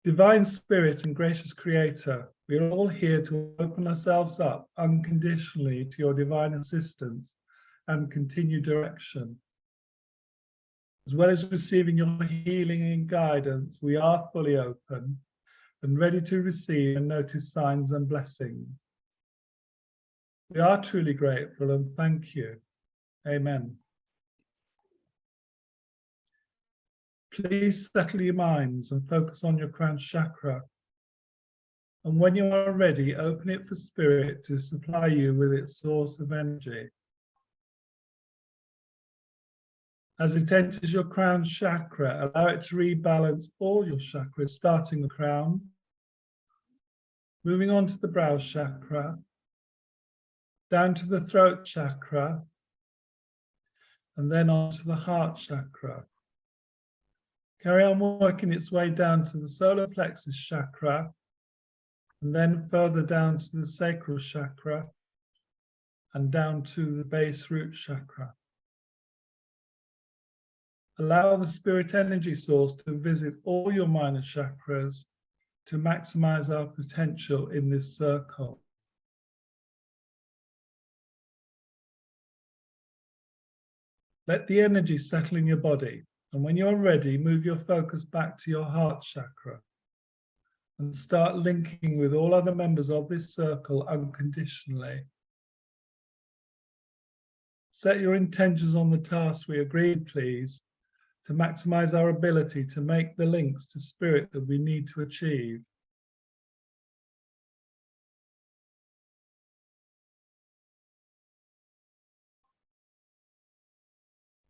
Divine Spirit and gracious Creator, we are all here to open ourselves up unconditionally to your divine assistance and continued direction. As well as receiving your healing and guidance, we are fully open and ready to receive and notice signs and blessings. We are truly grateful and thank you. Amen. Please settle your minds and focus on your crown chakra. And when you are ready, open it for Spirit to supply you with its source of energy. As it enters your crown chakra, allow it to rebalance all your chakras, starting the crown, moving on to the brow chakra, down to the throat chakra, and then on to the heart chakra. Carry on working its way down to the solar plexus chakra, and then further down to the sacral chakra, and down to the base root chakra. Allow the spirit energy source to visit all your minor chakras to maximize our potential in this circle. Let the energy settle in your body, and when you're ready, move your focus back to your heart chakra and start linking with all other members of this circle unconditionally. Set your intentions on the task we agreed, please, to maximize our ability to make the links to spirit that we need to achieve.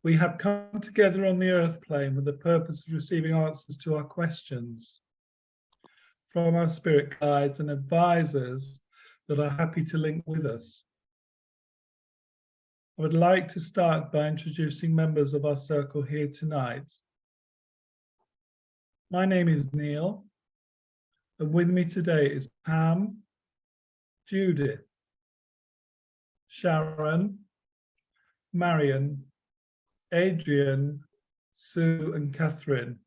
We have come together on the earth plane with the purpose of receiving answers to our questions from our spirit guides and advisors that are happy to link with us. I would like to start by introducing members of our circle here tonight. My name is Neil, and with me today is Pam, Judith, Sharon, Marion, Adrian, Sue, and Catherine.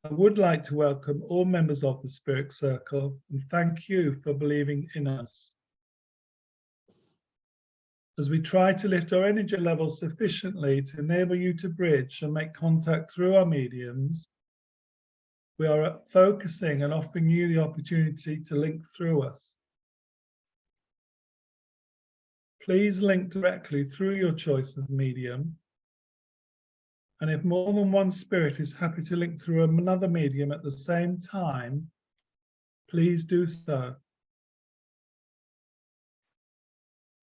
I would like to welcome all members of the Spirit Circle and thank you for believing in us. As we try to lift our energy levels sufficiently to enable you to bridge and make contact through our mediums, we are focusing and offering you the opportunity to link through us. Please link directly through your choice of medium. And if more than one spirit is happy to link through another medium at the same time, please do so.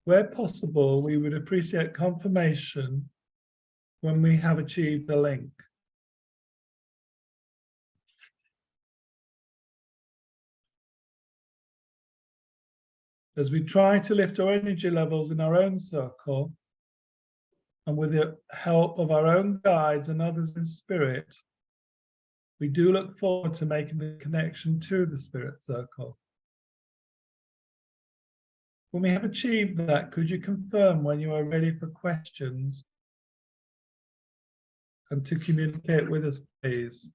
Where possible, we would appreciate confirmation when we have achieved a link. As we try to lift our energy levels in our own circle, and with the help of our own guides and others in spirit, we do look forward to making the connection to the spirit circle. When we have achieved that, could you confirm when you are ready for questions and to communicate with us, please?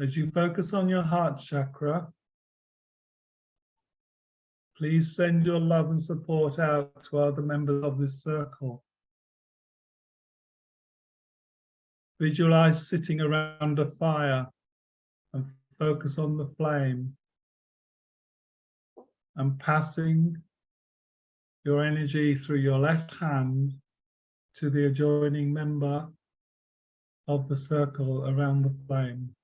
As you focus on your heart chakra, please send your love and support out to other members of this circle. Visualize sitting around a fire and focus on the flame and passing your energy through your left hand to the adjoining member of the circle around the flame.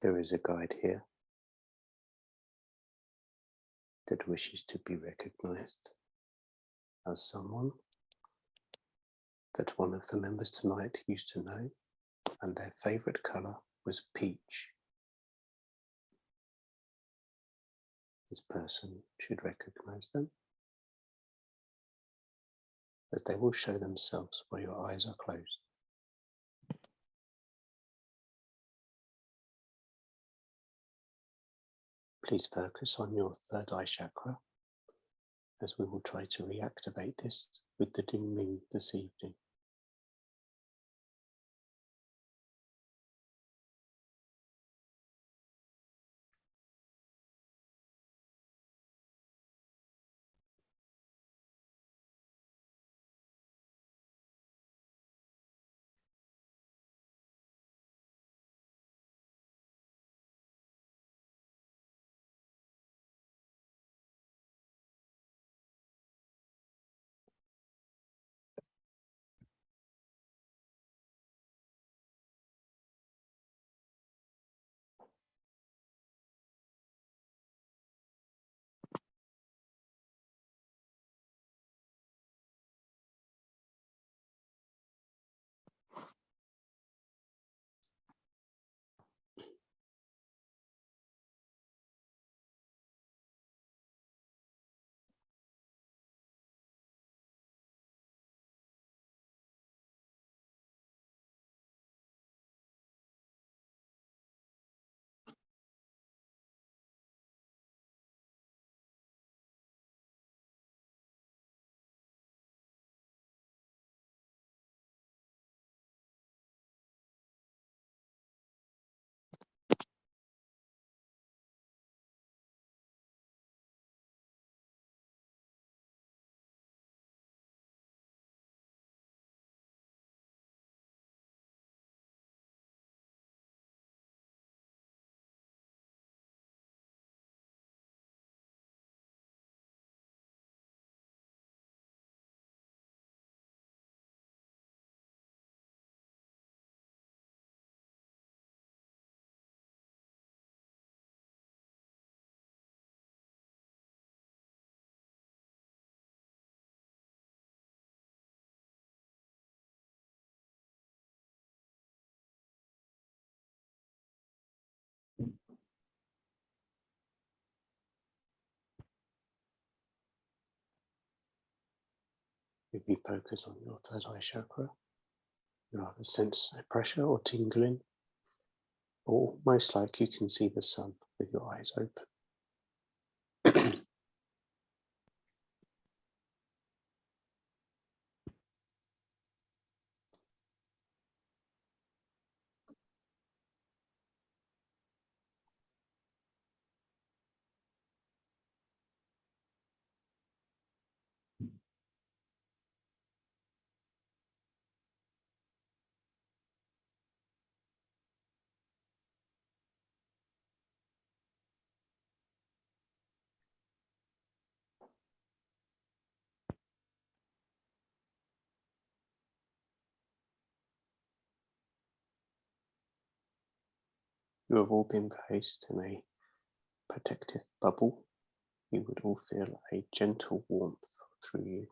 There is a guide here that wishes to be recognized as someone that one of the members tonight used to know, and their favorite color was peach. This person should recognize them, as they will show themselves while your eyes are closed. Please focus on your third eye chakra, as we will try to reactivate this with the dim moon this evening. If you focus on your third eye chakra, you either sense a pressure or tingling, or most like you can see the sun with your eyes open. You have all been placed in a protective bubble. You would all feel a gentle warmth through you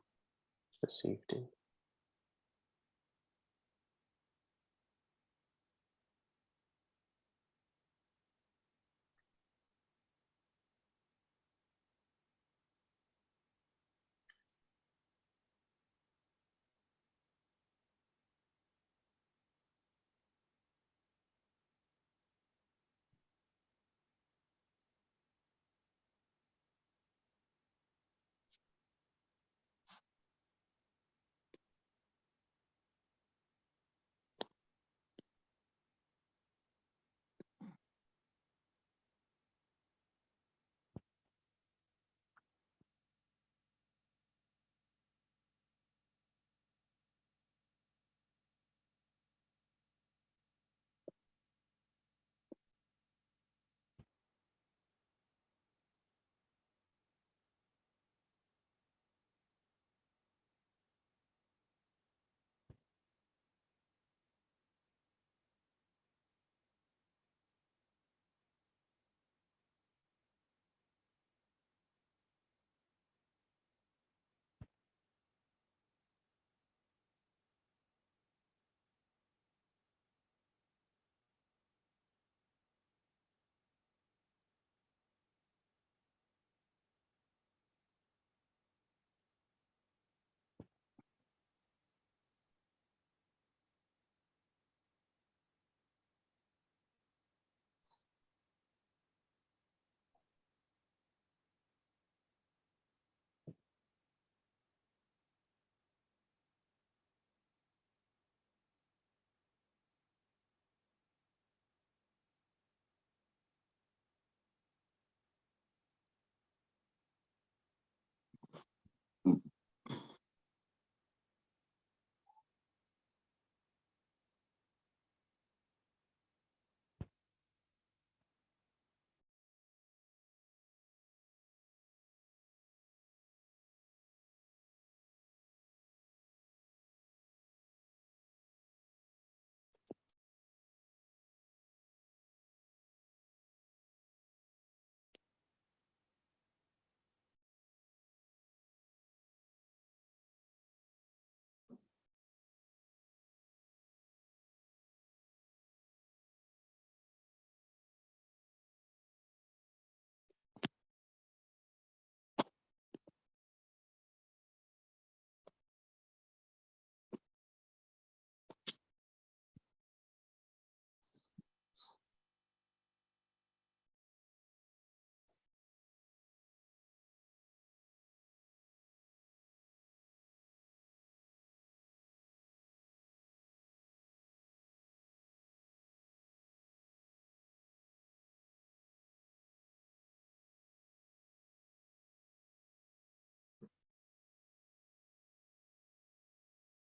this evening.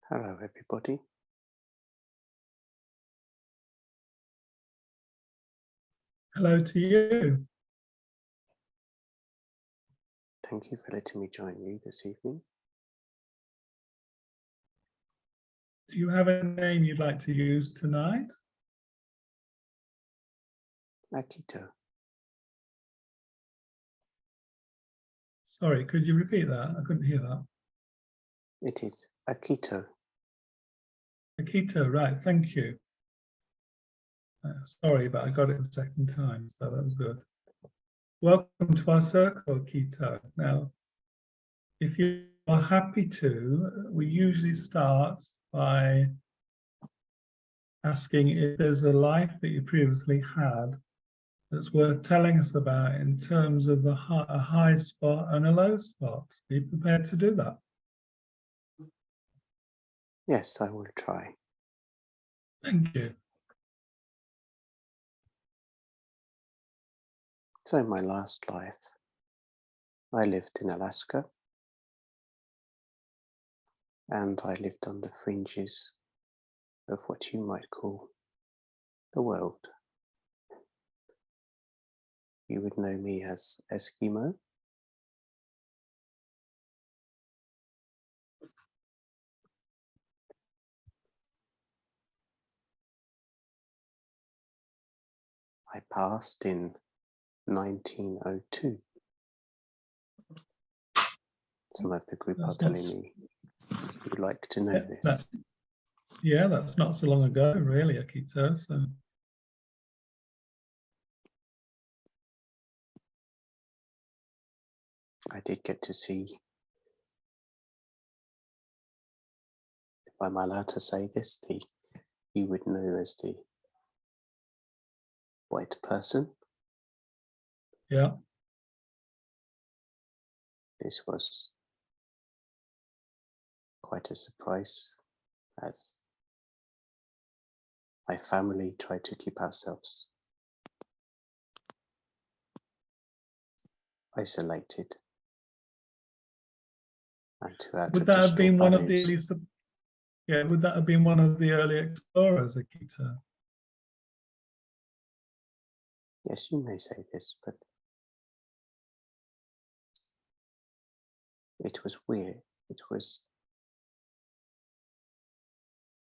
Hello, everybody. Hello to you. Thank you for letting me join you this evening. Do you have a name you'd like to use tonight? Akito. Sorry, could you repeat that? I couldn't hear that. It is Akito. Akito, right, thank you. Sorry, but I got it the second time, so that was good. Welcome to our circle, Akito. Now, if you are happy to, we usually start by asking if there's a life that you previously had that's worth telling us about in terms of a high spot and a low spot. Are you prepared to do that? Yes, I will try. Thank you. So in my last life, I lived in Alaska, and I lived on the fringes of what you might call the world. You would know me as Eskimo. I passed in 1902. Some of the group are telling me you'd like to know this. That's not so long ago, really, Akito. So. I did get to see, if I'm allowed to say this, you would know as the white person. Yeah. This was quite a surprise, as my family tried to keep ourselves isolated. And to our Would that have been one of the values, would that have been one of the early explorers, Akito? yes, you may say this, but it was weird. It was,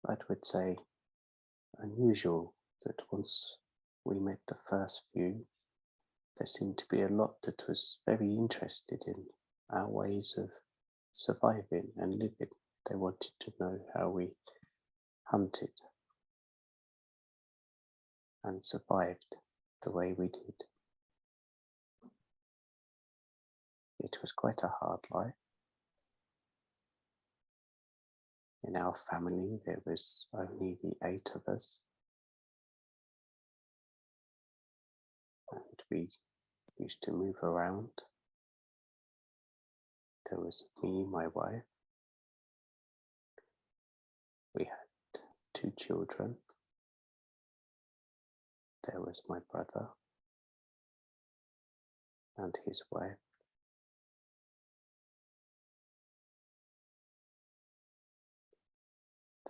I would say, unusual that once we met the first few, there seemed to be a lot that was very interested in our ways of surviving and living. They wanted to know how we hunted and survived the way we did. It was quite a hard life. In our family, there was only the 8 of us, and we used to move around. There was me, my wife. We had 2 children. There was my brother and his wife.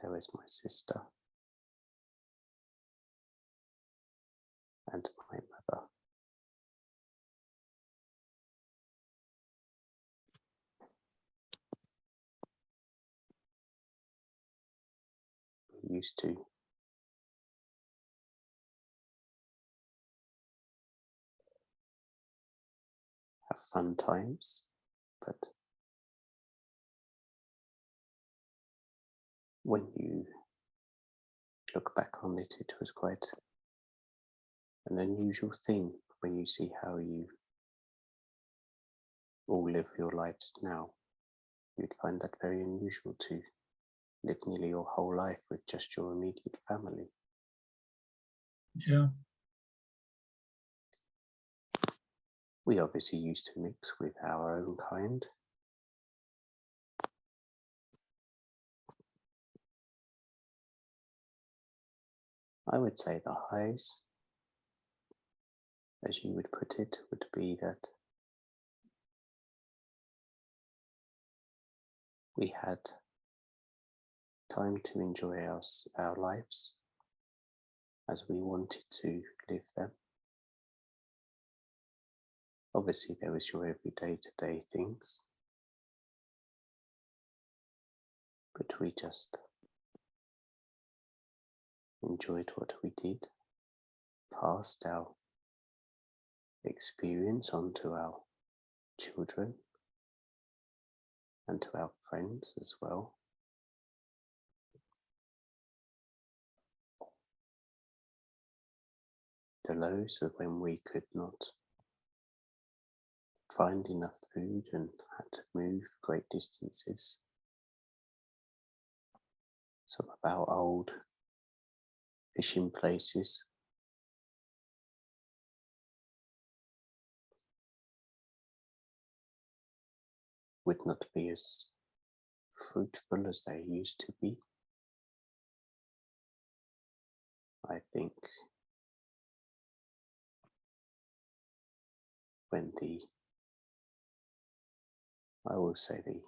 There was my sister and my mother. We used to have fun times, but when you look back on it, it was quite an unusual thing when you see how you all live your lives now. You'd find that very unusual to live nearly your whole life with just your immediate family. Yeah. We obviously used to mix with our own kind. I would say the highs, as you would put it, would be that we had time to enjoy our lives as we wanted to live them. Obviously, there was your everyday to-day things, but we just enjoyed what we did, passed our experience on to our children and to our friends as well. The lows of when we could not find enough food and had to move great distances. Some of our old fishing places. Would not be as fruitful as they used to be. I think when I will say the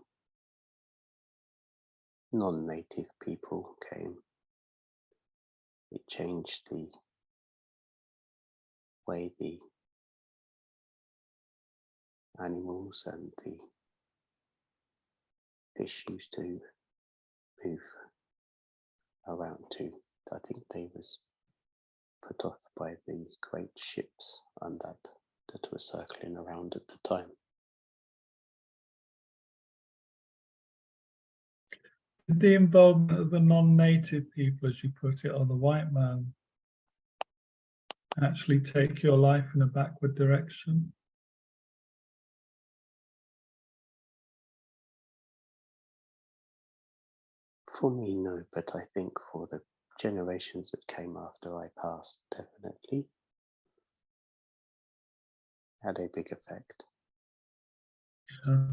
non-native people came, it changed the way the animals and the fish used to move around too. I think they was put off by the great ships and that were circling around at the time. Did the involvement of the non-native people, as you put it, or the white man, actually take your life in a backward direction? For me, no, but I think for the generations that came after I passed, definitely had a big effect. Yeah.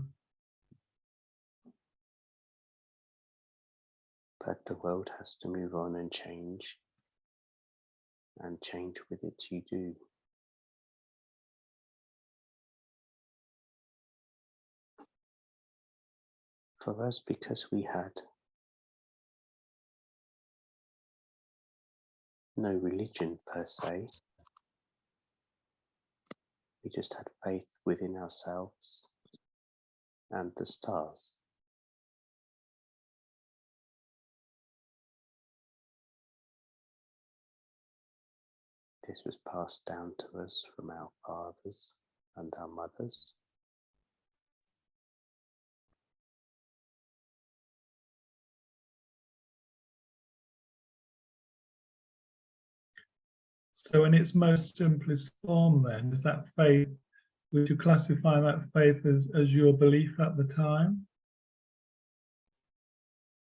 But the world has to move on and change with it you do. For us, because we had no religion per se, we just had faith within ourselves and the stars. This was passed down to us from our fathers and our mothers. So in its most simplest form then, is that faith, would you classify that faith as your belief at the time?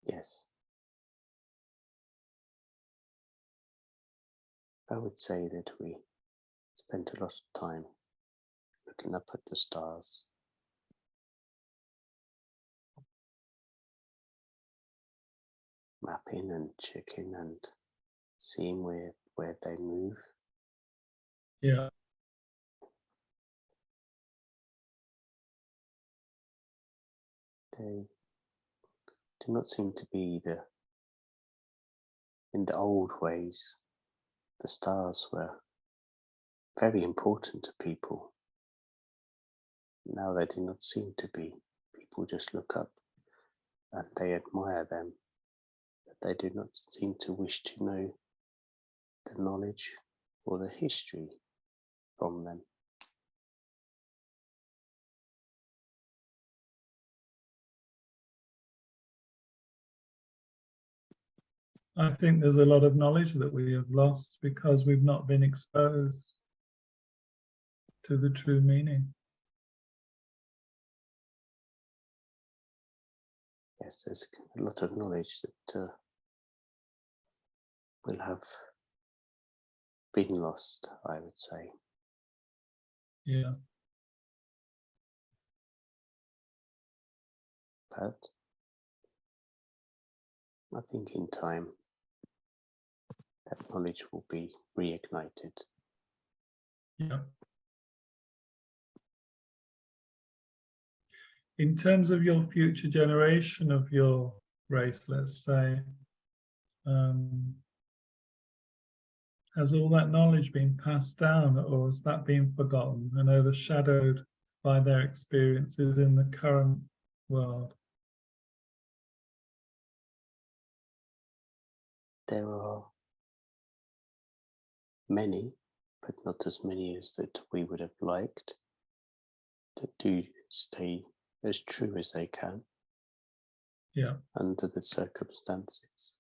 Yes. I would say that we spent a lot of time looking up at the stars, mapping and checking and seeing where they move. Yeah. They do not seem to be in the old ways, the stars were very important to people. Now they do not seem to be. People just look up and they admire them, but they do not seem to wish to know the knowledge or the history from them. I think there's a lot of knowledge that we have lost because we've not been exposed to the true meaning. Yes, there's a lot of knowledge that will have been lost, I would say. Yeah. But I think in time that knowledge will be reignited. Yeah. In terms of your future generation of your race, let's say, has all that knowledge been passed down, or has that been forgotten and overshadowed by their experiences in the current world? There are many, but not as many as that we would have liked, that do stay as true as they can under the circumstances.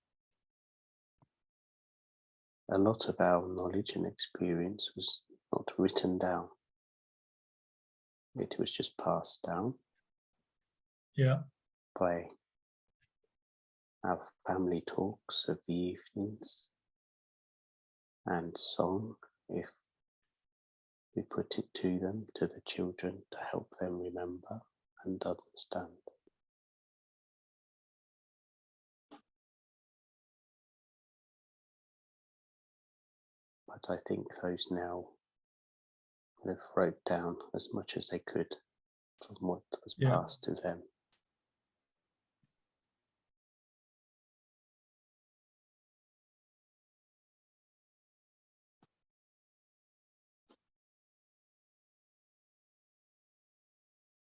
A lot of our knowledge and experience was not written down. It was just passed down by our family talks of the evenings and song, if we put it to them, to the children, to help them remember and understand. But I think those now have wrote down as much as they could from what was passed to them.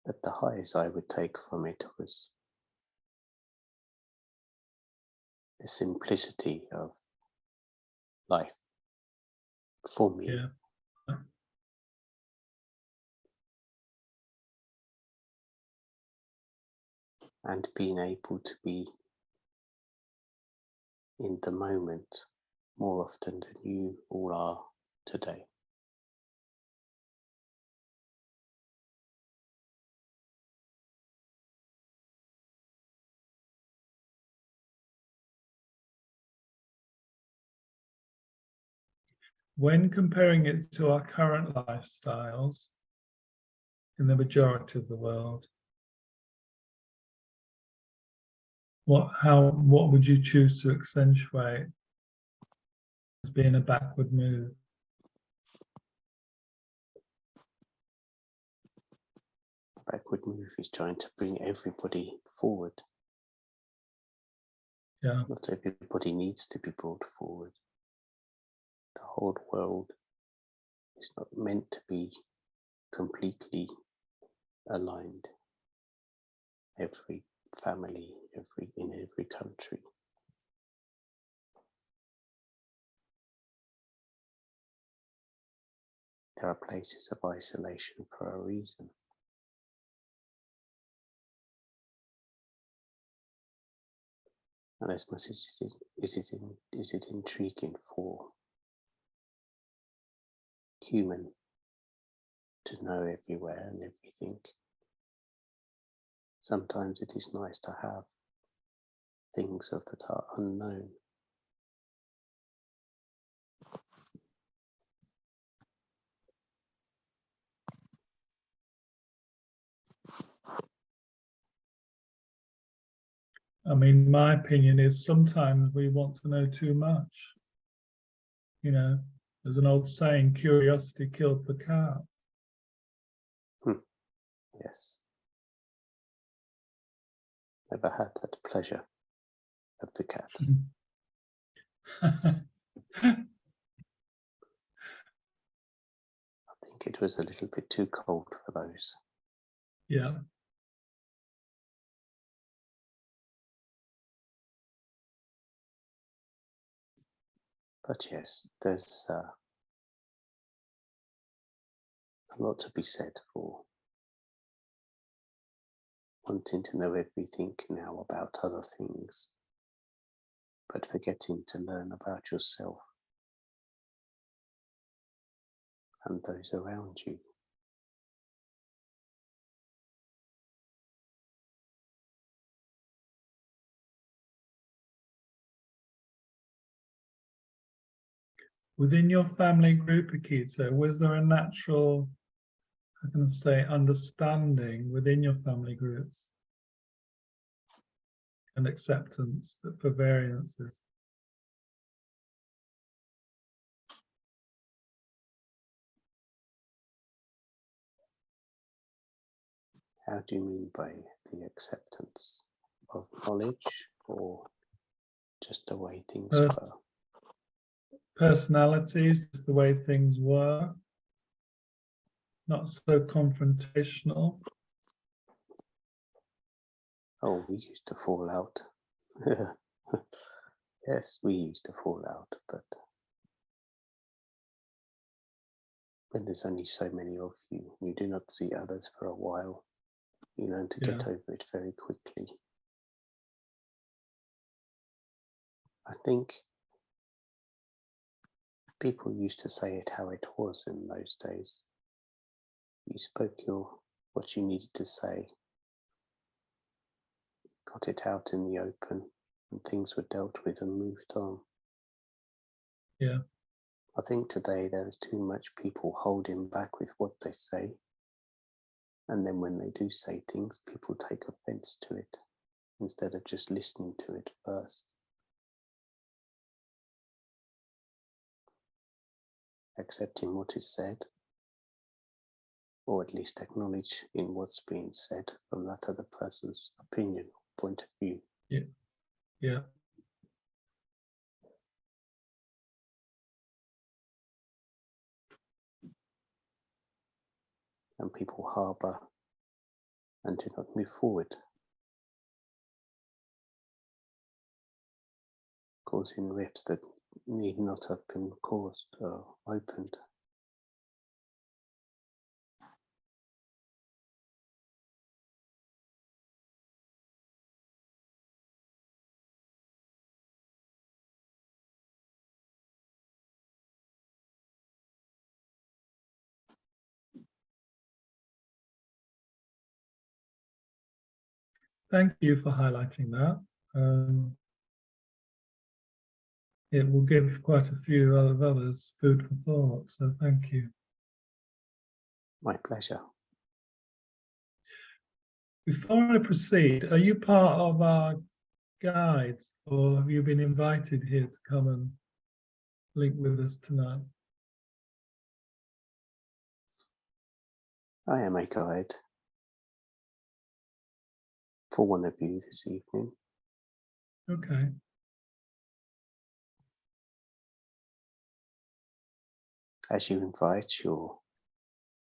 But the highs I would take from it was the simplicity of life for me. And being able to be in the moment more often than you all are today. When comparing it to our current lifestyles in the majority of the world, what would you choose to accentuate as being a backward move? Backward move is trying to bring everybody forward. Not everybody needs to be brought forward. The whole world is not meant to be completely aligned. Every family, in every country. There are places of isolation for a reason. And as much as is it intriguing for human to know everywhere and everything, sometimes it is nice to have things that are unknown. I mean, my opinion is sometimes we want to know too much. You know, there's an old saying, curiosity killed the cat. Yes. Never had that pleasure of the cat. I think it was a little bit too cold for those. Yeah. But yes, there's a lot to be said for wanting to know everything now about other things, but forgetting to learn about yourself and those around you. Within your family group, Akita, was there a natural, how can I say, understanding within your family groups and acceptance for variances? How do you mean by the acceptance of knowledge or just the way things Pers- were? Personalities, just the way things were, not so confrontational. Oh, we used to fall out. Yes, we used to fall out, but when there's only so many of you, you do not see others for a while, you learn to get over it very quickly. I think people used to say it how it was in those days. You spoke what you needed to say, got it out in the open, and things were dealt with and moved on. Yeah. I think today there is too much people holding back with what they say, and then when they do say things, people take offense to it instead of just listening to it first. Accepting what is said, or at least acknowledge in what's being said from that other person's opinion or point of view. Yeah. Yeah. And people harbour and do not move forward, causing rifts that need not have been caused or opened. Thank you for highlighting that. It will give quite a few of others food for thought, so thank you. My pleasure. Before I proceed, are you part of our guides, or have you been invited here to come and link with us tonight? I am a guide for one of you this evening. Okay. As you invite your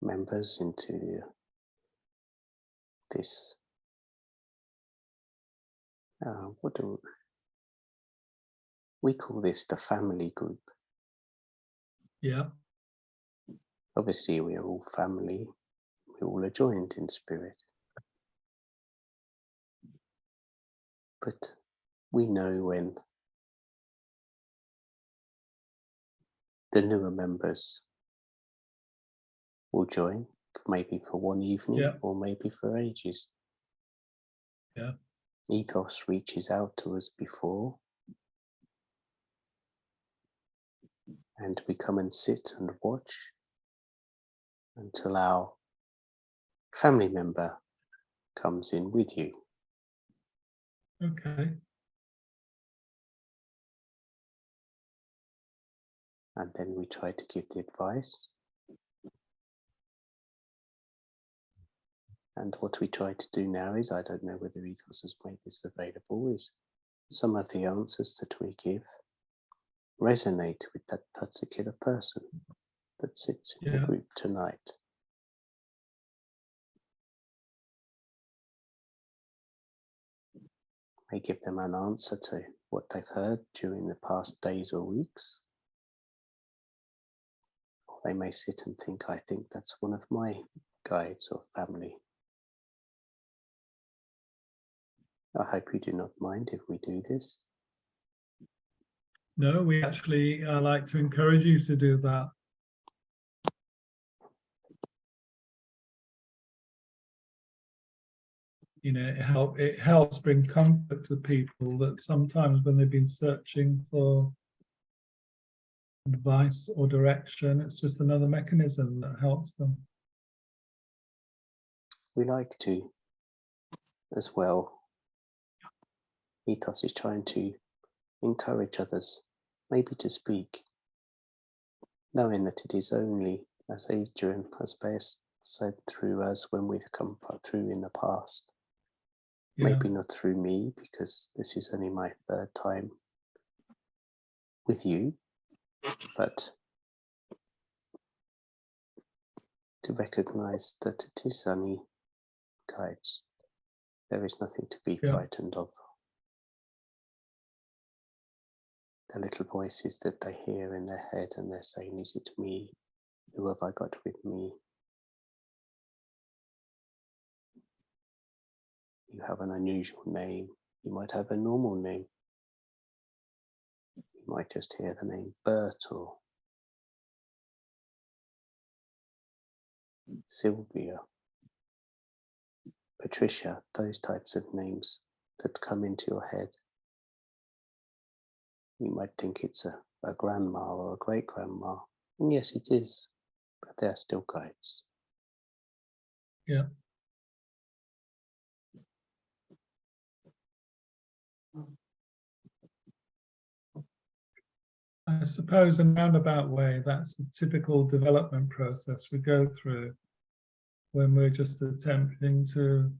members into this, what do we call this? The family group. Yeah. Obviously, we are all family. We all are joined in spirit. But we know when the newer members will join, maybe for one evening or maybe for ages. Yeah. Ethos reaches out to us before, and we come and sit and watch until our family member comes in with you. Okay. And then we try to give the advice. And what we try to do now is, I don't know whether Ethos has made this available, is some of the answers that we give resonate with that particular person that sits in the group tonight. May give them an answer to what they've heard during the past days or weeks. Or they may sit and think, I think that's one of my guides or family. I hope you do not mind if we do this. No, we actually like to encourage you to do that. You know, it helps bring comfort to people that sometimes when they've been searching for advice or direction, it's just another mechanism that helps them. We like to, as well, Ethos is trying to encourage others, maybe to speak, knowing that it is only, as Adrian has best said through us when we've come through in the past, Maybe not through me, because this is only my third time with you, but to recognize that it is only guides. There is nothing to be frightened of. The little voices that they hear in their head, and they're saying, is it me? Who have I got with me? You have an unusual name. You might have a normal name. You might just hear the name Bert or Sylvia, Patricia, those types of names that come into your head. You might think it's a grandma or a great grandma. And yes, it is, but they are still guides. Yeah. I suppose in a roundabout way, that's the typical development process we go through when we're just attempting to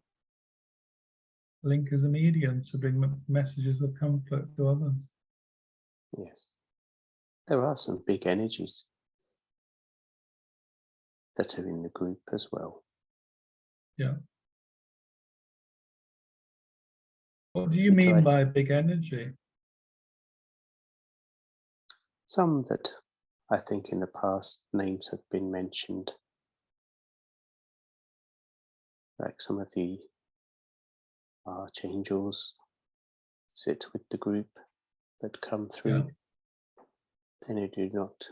link as a medium to bring messages of comfort to others. Yes. There are some big energies that are in the group as well. Yeah. What do you mean by big energy? Some that I think in the past names have been mentioned, like some of the archangels sit with the group that come through. Then you do not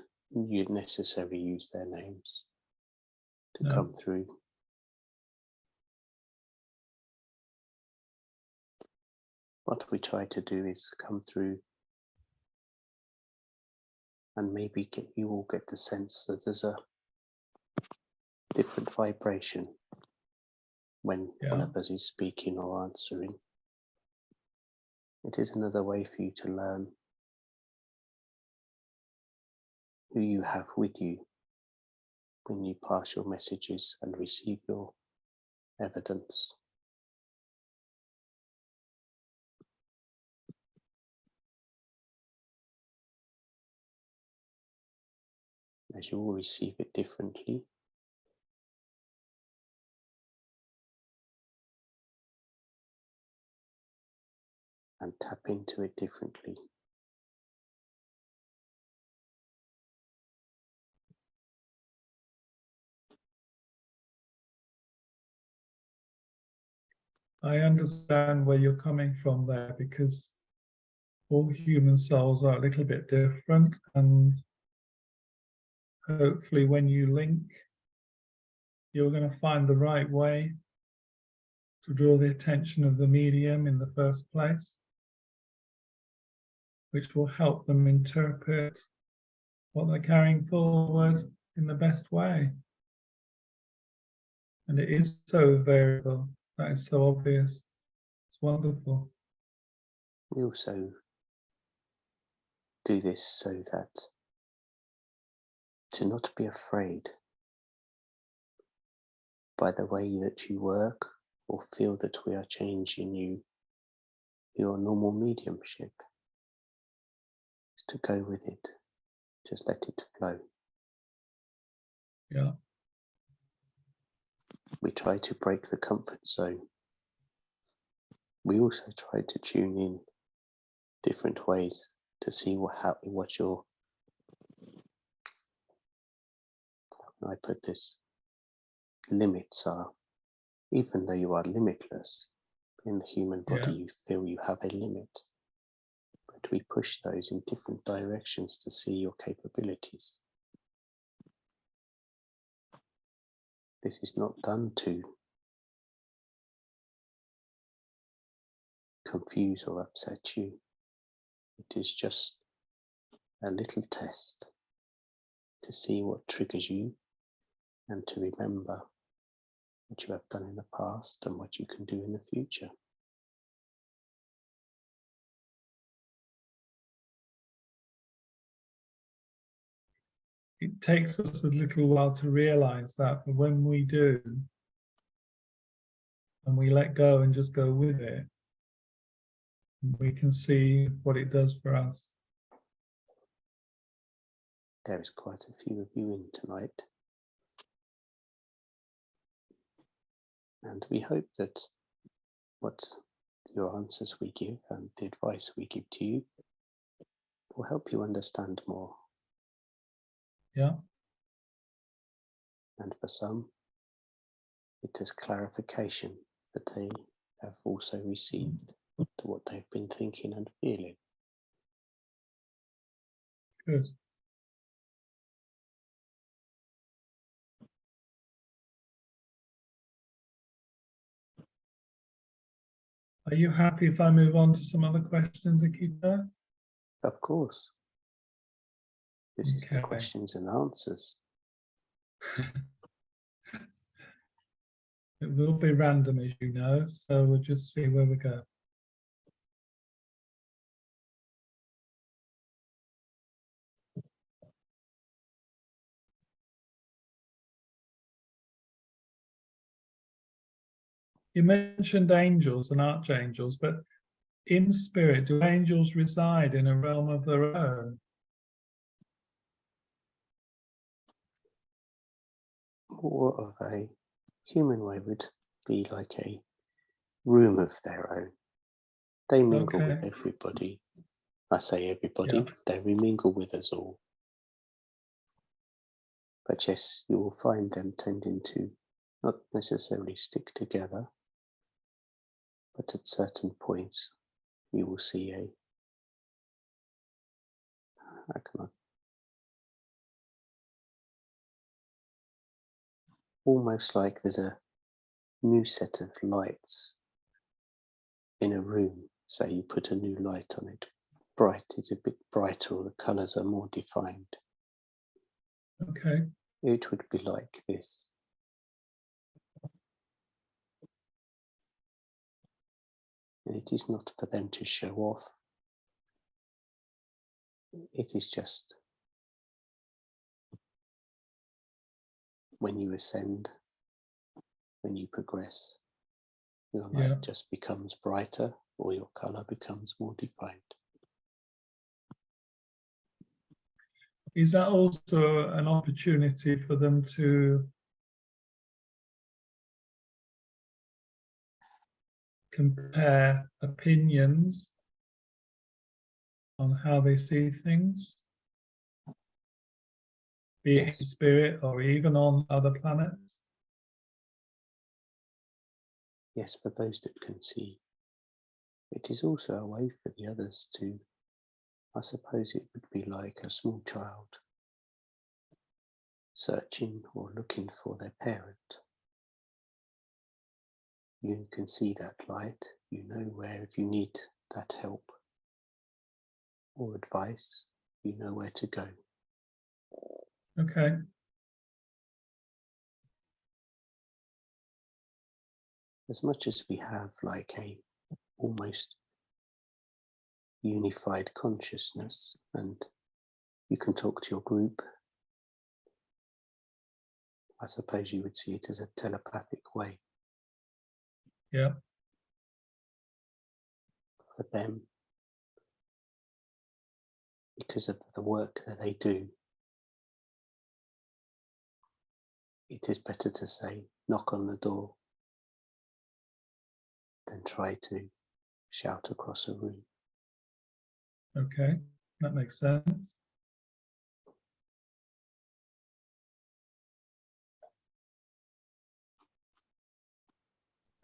necessarily use their names to come through. What we try to do is come through and maybe you all get the sense that there's a different vibration when one of us is speaking or answering. It is another way for you to learn who you have with you when you pass your messages and receive your evidence. As you all receive it differently, and tap into it differently. I understand where you're coming from there, because all human souls are a little bit different, and hopefully when you link, you're going to find the right way to draw the attention of the medium in the first place, which will help them interpret what they're carrying forward in the best way. And it is so variable, that is so obvious. It's wonderful. We also do this so that to not be afraid by the way that you work or feel that we are changing your normal mediumship, is to go with it. Just let it flow. Yeah. We try to break the comfort zone. We also try to tune in different ways to see what your, how can I put this, limits are. Even though you are limitless, in the human body you feel you have a limit. But we push those in different directions to see your capabilities. This is not done to confuse or upset you. It is just a little test to see what triggers you and to remember what you have done in the past and what you can do in the future. It takes us a little while to realize that, but when we do, and we let go and just go with it, we can see what it does for us. There is quite a few of you in tonight. And we hope that what your answers we give and the advice we give to you will help you understand more. Yeah. And for some, it is clarification that they have also received to what they've been thinking and feeling. Good. Are you happy if I move on to some other questions, Akita? Of course. This is the Okay. questions and answers. It will be random, as you know, so we'll just see where we go. You mentioned angels and archangels, but in spirit, do angels reside in a realm of their own? More of a human way would be like a room of their own. They mingle with Okay. everybody. I say everybody, Yeah. they mingle with us all. But yes, you will find them tending to not necessarily stick together, but at certain points you will see almost like there's a new set of lights in a room. Say you put a new light on it, it's a bit brighter, or the colours are more defined. Okay. It would be like this. And it is not for them to show off. It is just when you ascend, when you progress, your light just becomes brighter, or your colour becomes more defined. Is that also an opportunity for them to compare opinions on how they see things, be it in spirit or even on other planets? Yes, for those that can see. It is also a way for the others to, I suppose it would be like a small child searching or looking for their parent. You can see that light, you know where, if you need that help or advice, you know where to go. Okay. As much as we have like a almost unified consciousness, and you can talk to your group, I suppose you would see it as a telepathic way. Yeah. For them, because of the work that they do, it is better to say, knock on the door, than try to shout across a room. Okay, that makes sense.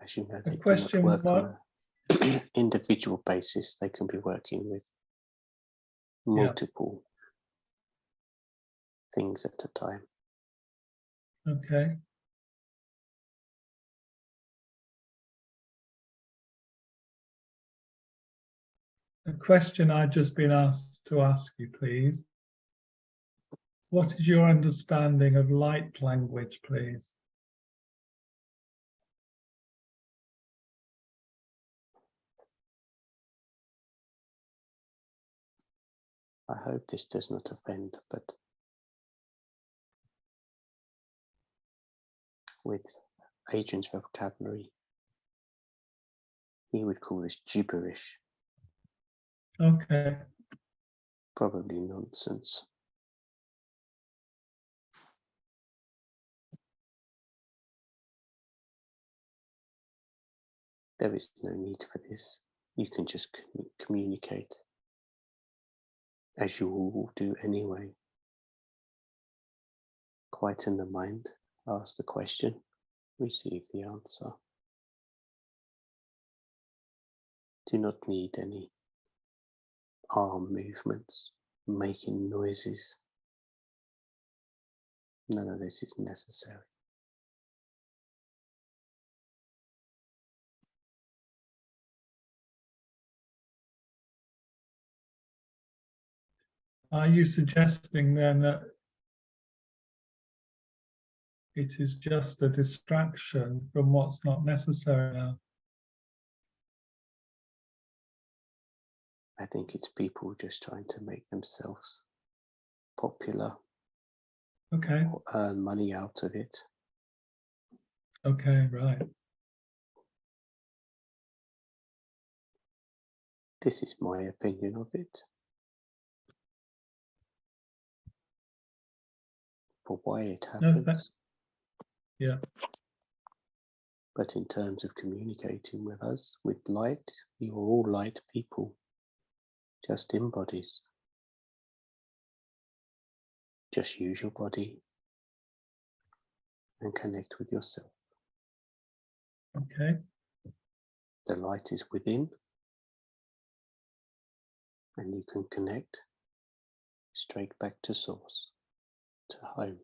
As you know, they do not work What? on an individual basis. They can be working with multiple things at a time. Okay. A question I've just been asked to ask you, please. What is your understanding of light language, please? I hope this does not offend, but with Adrian's vocabulary, he would call this gibberish, Okay. probably nonsense. There is no need for this. You can just communicate, as you all do anyway. Quieten the mind, ask the question, receive the answer. Do not need any arm movements, making noises. None of this is necessary. Are you suggesting then that it is just a distraction from what's not necessary now? I think it's people just trying to make themselves popular, Okay. or earn money out of it. Okay, right. This is my opinion of it. For why it happens. Yeah. But in terms of communicating with us, with light, you are all light people, just in bodies. Just use your body and connect with yourself. Okay. The light is within, and you can connect straight back to source, to home,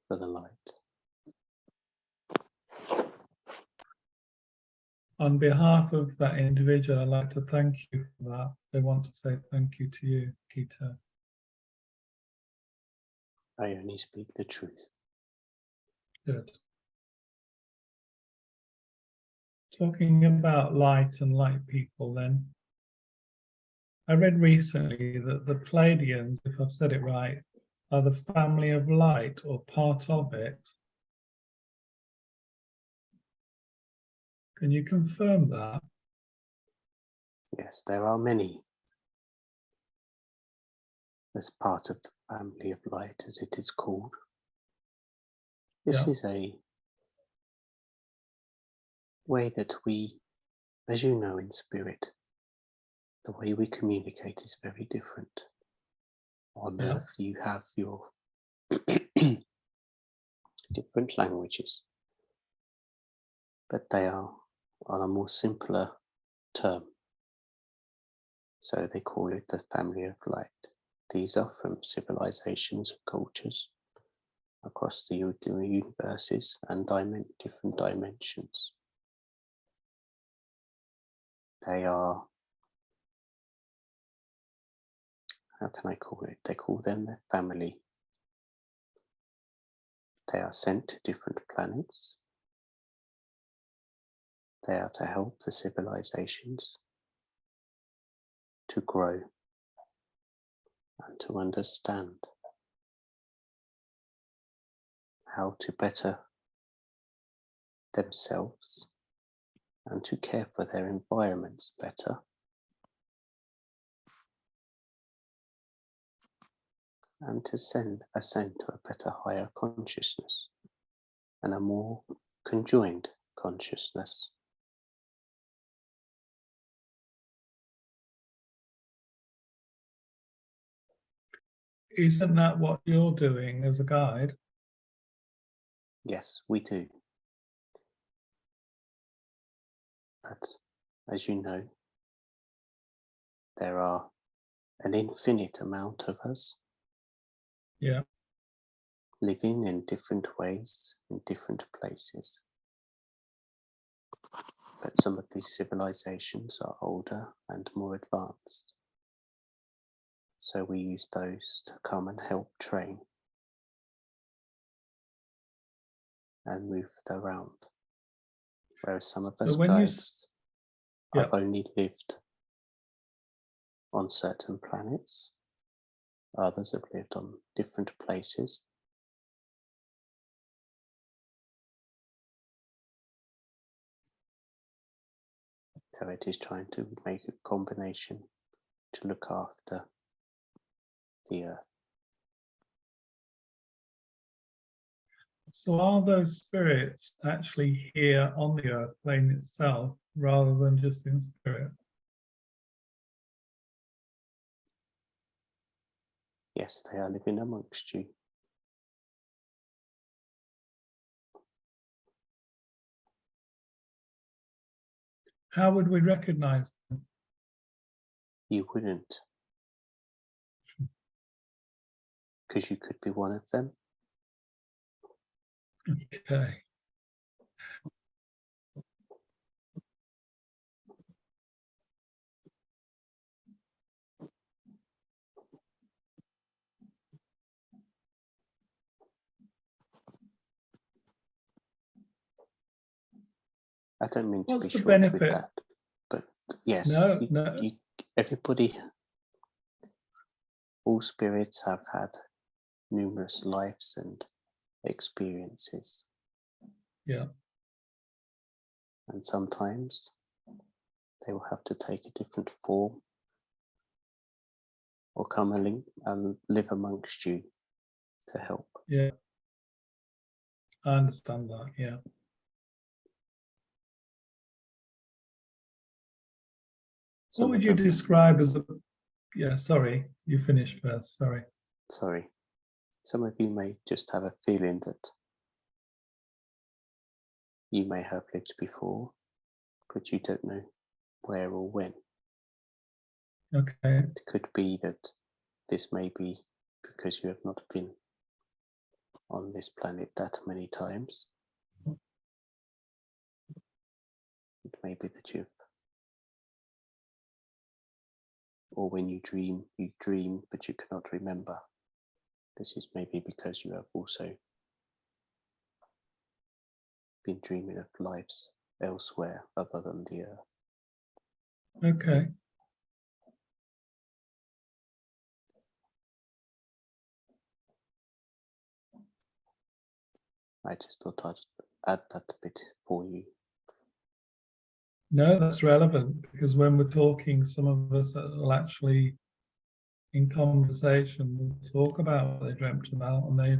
for the light. On behalf of that individual, I'd like to thank you for that. They want to say thank you to you, Gita. I only speak the truth. Good. Talking about light and light people then, I read recently that the Pleiadians, if I've said it right, are the family of light or part of it. Can you confirm that? Yes, there are many as part of the family of light, as it is called. This is a way that we, as you know in spirit, the way we communicate is very different. On Earth, you have your different languages, but they are on a more simpler term. So they call it the family of light. These are from civilizations and cultures across the universes and different dimensions. They are, how can I call it? They call them their family. They are sent to different planets. They are to help the civilizations to grow and to understand how to better themselves and to care for their environments better. And to ascend to a better, higher consciousness and a more conjoined consciousness. Isn't that what you're doing as a guide? Yes, we do. But as you know, there are an infinite amount of us. Yeah. Living in different ways, in different places. But some of these civilizations are older and more advanced. So we use those to come and help train and move around. Whereas some of us guides have only lived on certain planets. Others have lived on different places. So it is trying to make a combination to look after the earth. So are those spirits actually here on the earth plane itself rather than just in spirit? Yes, they are living amongst you. How would we recognize them? You wouldn't, because you could be one of them. Okay. I don't mean to What's be the short benefit? with that, but yes, No. everybody, all spirits have had numerous lives and experiences. Yeah. And sometimes they will have to take a different form or come and live amongst you to help. Yeah. I understand that. Yeah. Some What would of you them, describe as the? Yeah. Sorry, you finished first. Sorry. some of you may just have a feeling that you may have lived before, but you don't know where or when. Okay. It could be that this may be because you have not been on this planet that many times. It may be that you've, or when you dream, but you cannot remember. This is maybe because you have also been dreaming of lives elsewhere other than the earth. Okay. I just thought I'd add that bit for you. No, that's relevant because when we're talking, some of us will actually, in conversation, will talk about what they dreamt about, and they,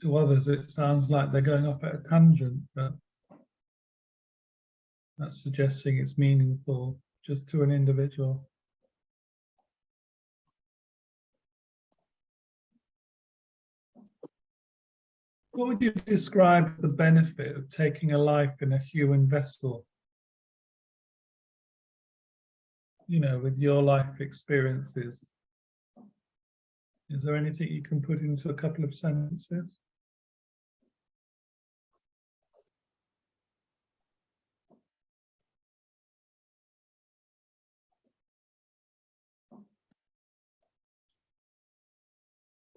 to others, it sounds like they're going off at a tangent, but that's suggesting it's meaningful just to an individual. What would you describe the benefit of taking a life in a human vessel? You know, with your life experiences. Is there anything you can put into a couple of sentences?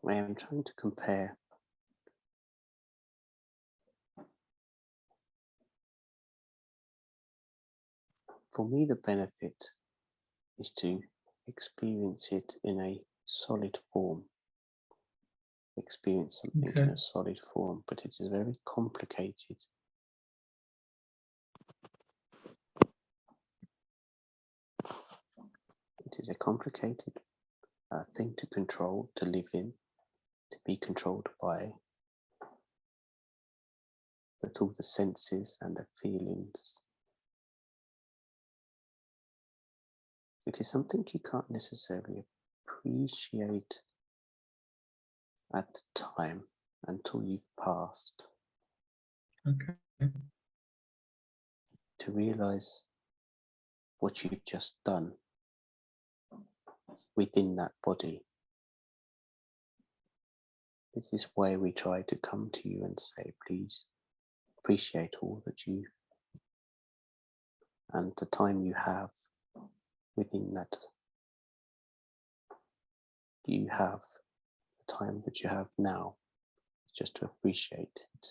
I am trying to compare for me the benefit is to experience it in a solid form. Experience something in a solid form, but it is very complicated. It is a complicated thing to control, to live in, to be controlled by, with all the senses and the feelings. It is something you can't necessarily appreciate at the time until you've passed. Okay. To realize what you've just done within that body. This is why we try to come to you and say, please appreciate all that you and the time you have within that. You have the time that you have now, just to appreciate it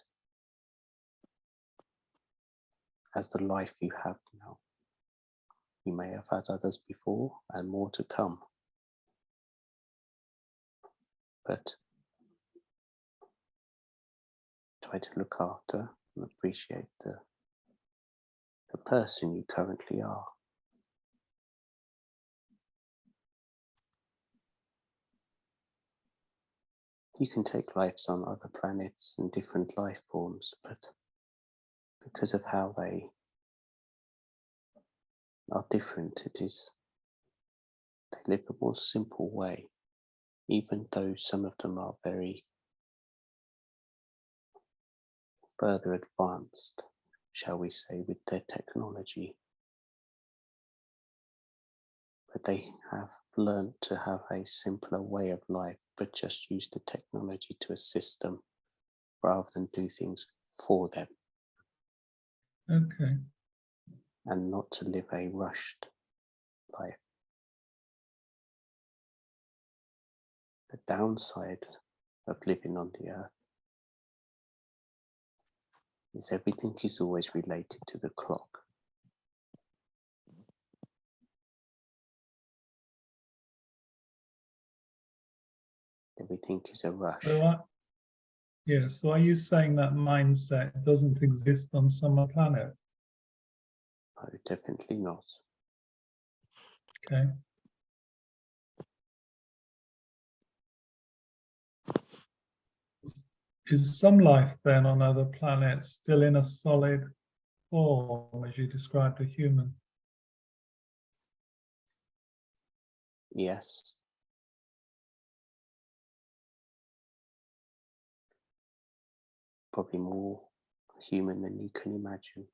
as the life you have now. You may have had others before and more to come, but try to look after and appreciate the person you currently are. you can take lives on other planets and different life forms, but because of how they are different, they live a more simple way, even though some of them are very further advanced, shall we say, with their technology. But they have learned to have a simpler way of life, but just use the technology to assist them rather than do things for them. Okay. And not to live a rushed life. The downside of living on the earth is everything is always related to the clock. Everything is a rush. So are you saying that mindset doesn't exist on some planets? No, definitely not. Okay. Is some life then on other planets still in a solid form, as you described a human? Yes. Probably more human than you can imagine.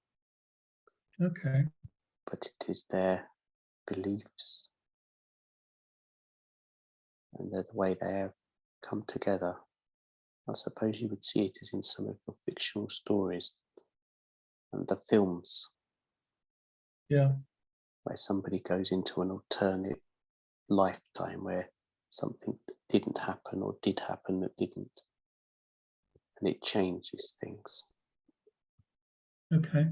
Okay. But it is their beliefs and the way they have come together. I suppose you would see it as in some of the fictional stories and the films. Yeah. Where somebody goes into an alternate lifetime where something didn't happen or did happen that didn't. And it changes things. Okay.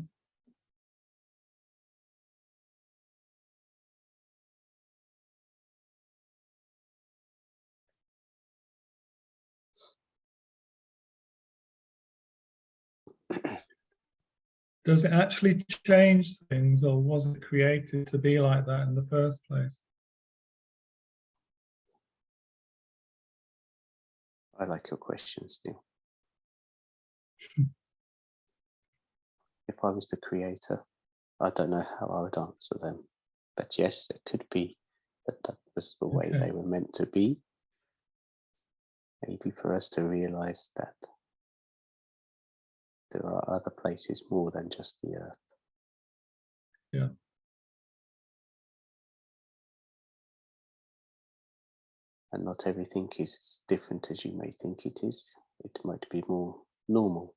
Does it actually change things, or was it created to be like that in the first place? I like your questions, Neil. If I was the creator, I don't know how I would answer them. But yes, it could be that that was the way Okay. they were meant to be. Maybe for us to realize that there are other places more than just the Earth. Yeah. And not everything is as different as you may think it is. It might be more normal,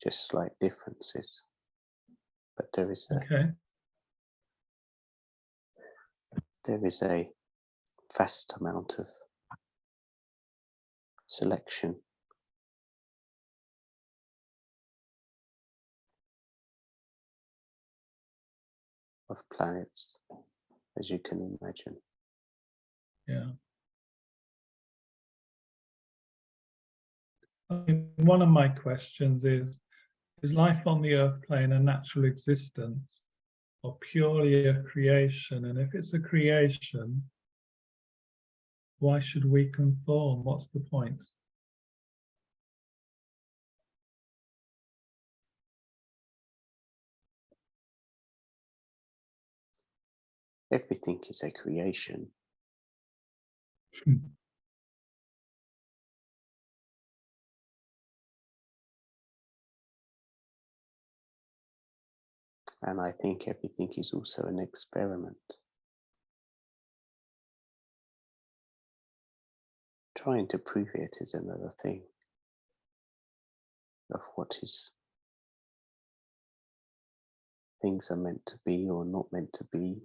just slight differences. But there is Okay. a vast amount of selection of planets, as you can imagine. Yeah. One of my questions is life on the Earth plane a natural existence or purely a creation? And if it's a creation, why should we conform? What's the point? Everything is a creation. And I think everything is also an experiment. Trying to prove it is another thing of what is things are meant to be or not meant to be.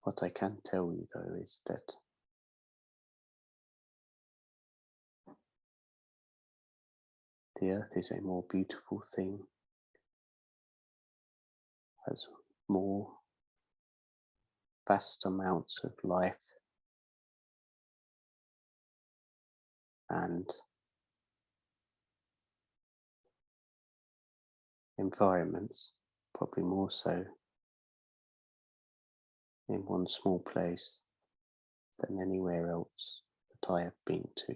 What I can tell you though is that the Earth is a more beautiful thing, has more vast amounts of life and environments probably more so in one small place than anywhere else that I have been to.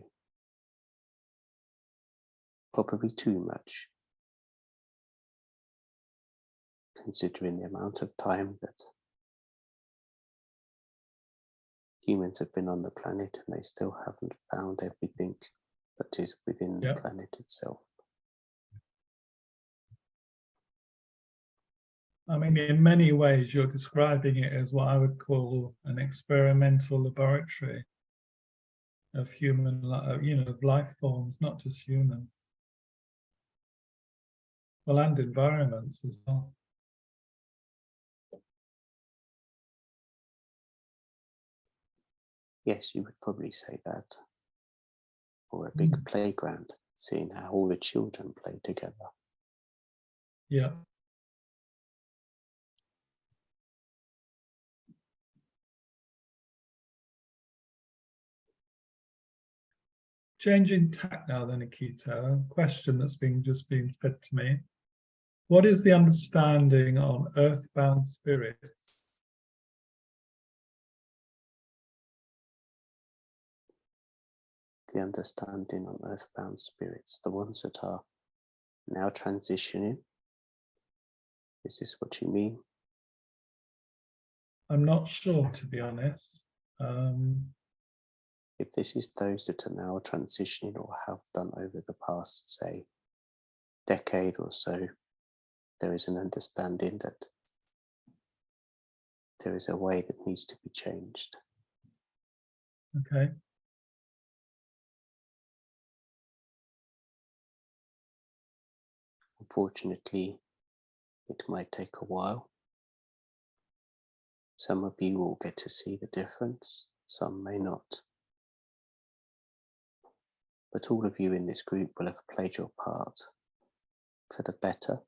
Probably too much, considering the amount of time that humans have been on the planet and they still haven't found everything that is within the planet itself. I mean, in many ways, you're describing it as what I would call an experimental laboratory of human, of life forms, not just human. Well, and environments as well. Yes, you would probably say that. Or a big playground, seeing how all the children play together. Yeah. Changing tack now then, Akito, a question that's just been fed to me. What is the understanding on earthbound spirits? The understanding on earthbound spirits, the ones that are now transitioning. Is this what you mean? I'm not sure, to be honest. If this is those that are now transitioning or have done over the past, say, decade or so, there is an understanding that there is a way that needs to be changed. Okay. Unfortunately, it might take a while. Some of you will get to see the difference, some may not. But all of you in this group will have played your part for the better.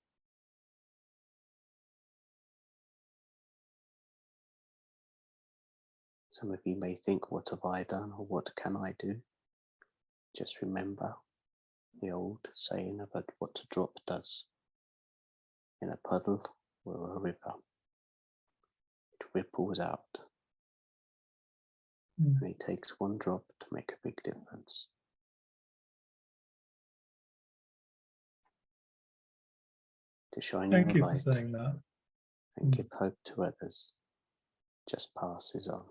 Some of you may think, what have I done or what can I do? Just remember the old saying about what a drop does in a puddle or a river. It ripples out. And it takes one drop to make a big difference. To shine Thank your you light for saying that. and give hope to others just passes on.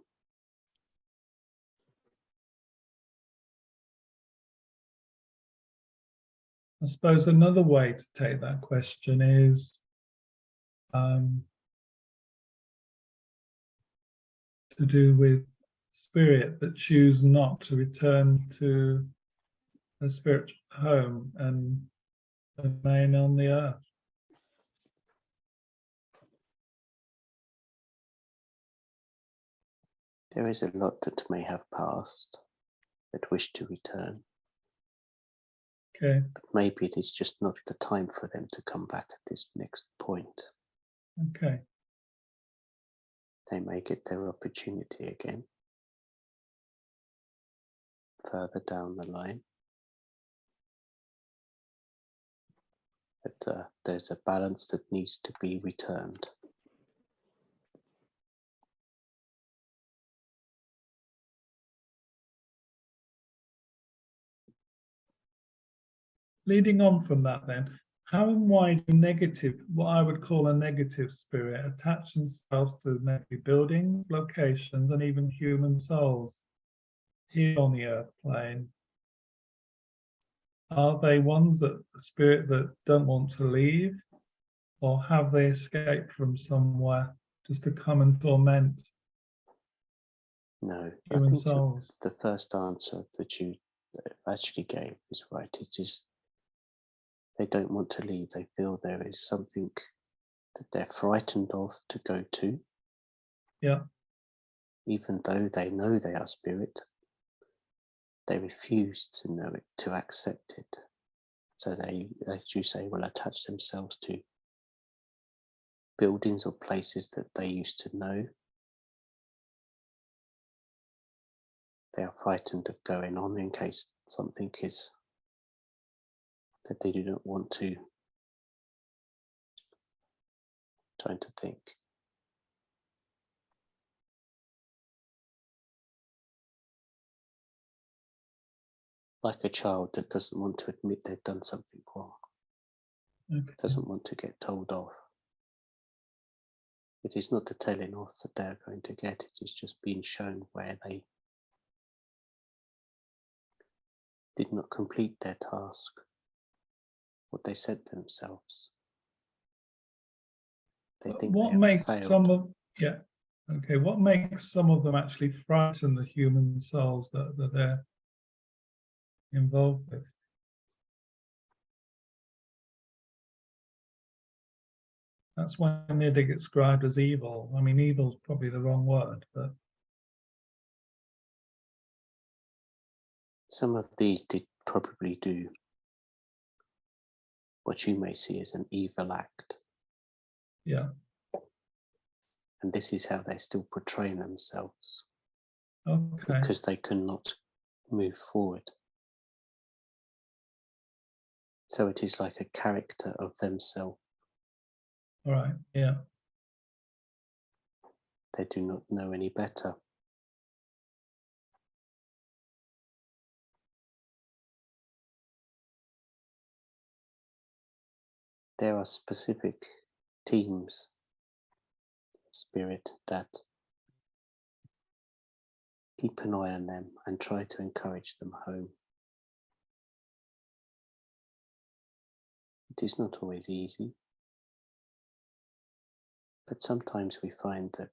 I suppose another way to take that question is to do with spirit that choose not to return to a spiritual home and remain on the earth. There is a lot that may have passed that wish to return. Okay. But maybe it is just not the time for them to come back at this next point. Okay. They may get their opportunity again further down the line. But there's a balance that needs to be returned. Leading on from that then, how and why do negative, what I would call a negative spirit, attach themselves to maybe buildings, locations, and even human souls here on the earth plane? Are they ones that spirit that don't want to leave, or have they escaped from somewhere just to come and torment No, I human think souls? the first answer that you actually gave is right. It is, they don't want to leave. They feel there is something that they're frightened of to go to. Yeah. Even though they know they are spirit, they refuse to know it, to accept it. So they, as you say, will attach themselves to buildings or places that they used to know. They are frightened of going on in case something is that they do not want to trying to think. Like a child that doesn't want to admit they've done something wrong, Okay. doesn't want to get told off. It is not the telling off that they're going to get, it is just being shown where they did not complete their task, what they said themselves. They think What they have makes failed. some of, yeah, okay, what makes some of them actually frighten the human souls that they're involved with? That's when they get described as evil. I mean, evil's probably the wrong word, but Some of these did probably do what you may see as an evil act. yeah, And this is how they're still portraying themselves, okay, because they cannot move forward. So it is like a character of themselves. all right, yeah, They do not know any better. There are specific teams of spirit that keep an eye on them and try to encourage them home. It is not always easy, but sometimes we find that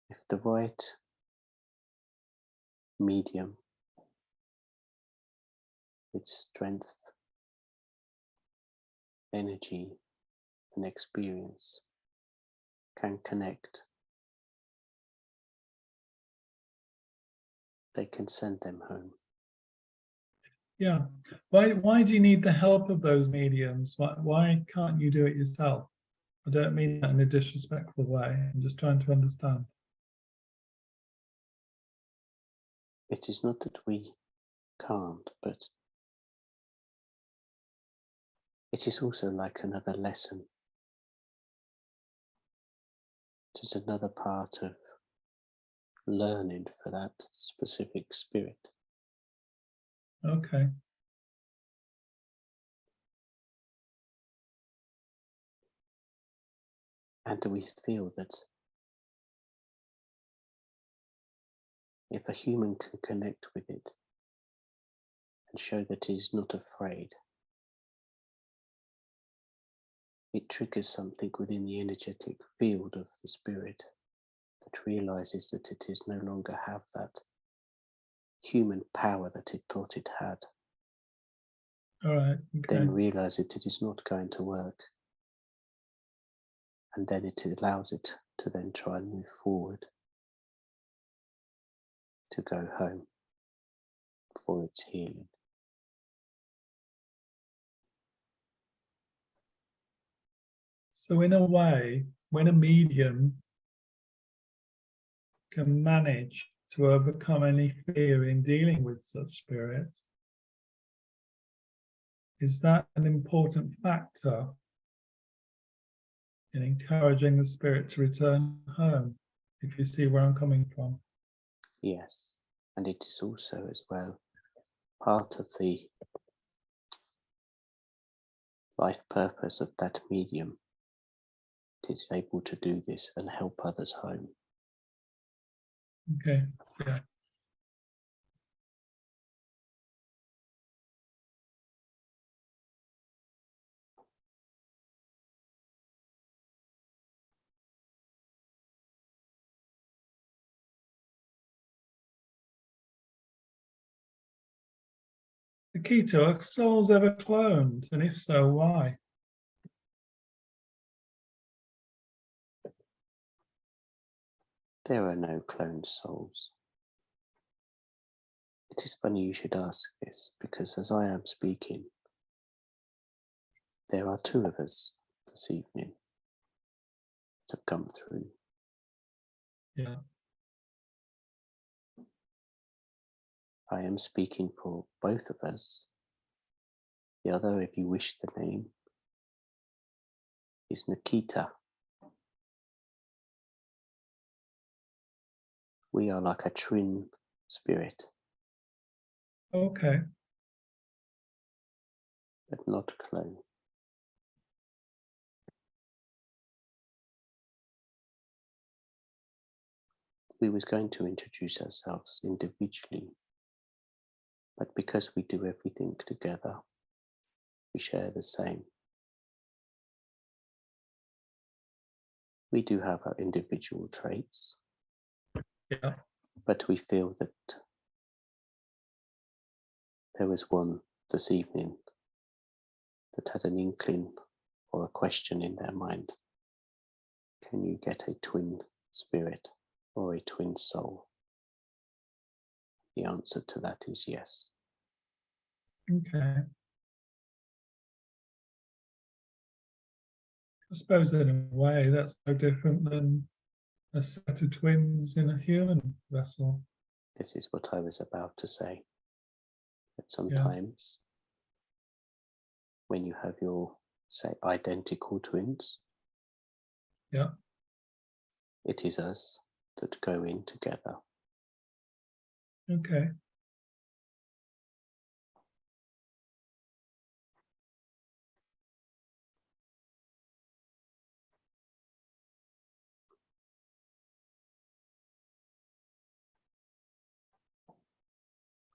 if the right medium with strength, energy, and experience can connect, they can send them home. yeah. Why do you need the help of those mediums? Why can't you do it yourself? I don't mean that in a disrespectful way. I'm just trying to understand. It is not that we can't, but it is also like another lesson. It is another part of learning for that specific spirit. Okay, And we feel that if a human can connect with it and show that it is not afraid, it triggers something within the energetic field of the spirit that realizes that it is no longer have that human power that it thought it had. all right, okay. Then realize that it is not going to work. And then it allows it to then try and move forward to go home for its healing. So in a way, when a medium can manage to overcome any fear in dealing with such spirits, is that an important factor in encouraging the spirit to return home, if you see where I'm coming from? Yes, and it is also as well part of the life purpose of that medium. It is able to do this and help others home. Okay, yeah. Akito, are souls ever cloned? And if so, why? There are no cloned souls. It is funny you should ask this, because as I am speaking, there are two of us this evening that have come through. Yeah, I am speaking for both of us. The other, if you wish the name, is Nikita. We are like a twin spirit, Okay. but not a clone. We was going to introduce ourselves individually, but because we do everything together, we share the same. We do have our individual traits, Yeah. but we feel that there was one this evening that had an inkling or a question in their mind. Can you get a twin spirit or a twin soul? The answer to that is yes. Okay. I suppose in a way that's no different than a set of twins in a human vessel. This is what I was about to say. That sometimes when you have your, say, identical twins, it is us that go in together. Okay.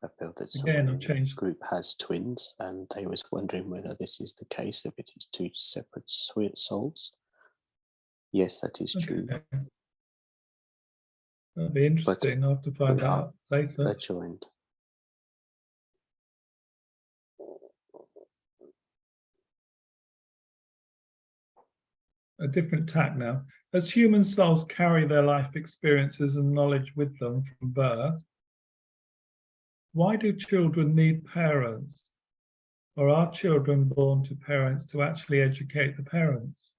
I feel that Again, someone I've in the changed. group has twins and they was wondering whether this is the case, if it is two separate souls. Yes, that is true. Okay. That'll be interesting. I'll have to find we are out later. joined. A different tack now. As human souls carry their life experiences and knowledge with them from birth, why do children need parents? Or are children born to parents to actually educate the parents?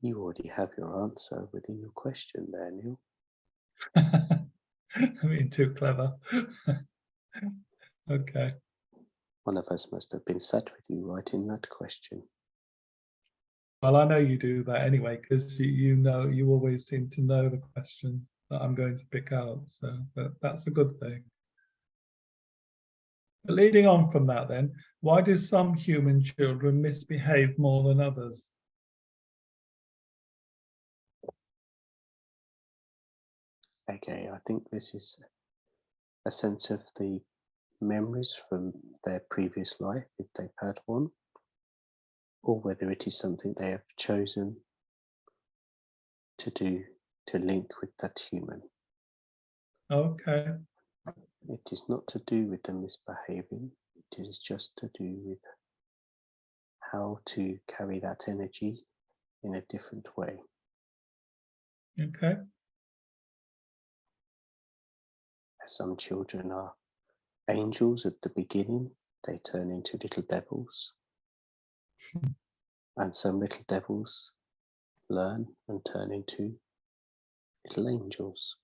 You already have your answer within your question there, Neil. I mean, too clever. Okay. One of us must have been sat with you writing that question. Well, I know you do that anyway, because you know, you always seem to know the questions that I'm going to pick out. So that's a good thing. But leading on from that then, why do some human children misbehave more than others? Okay, I think this is a sense of the memories from their previous life, if they've had one, or whether it is something they have chosen to do to link with that human. Okay. It is not to do with them misbehaving, it is just to do with how to carry that energy in a different way. Okay. Some children are angels at the beginning, they turn into little devils. And some little devils learn and turn into little angels.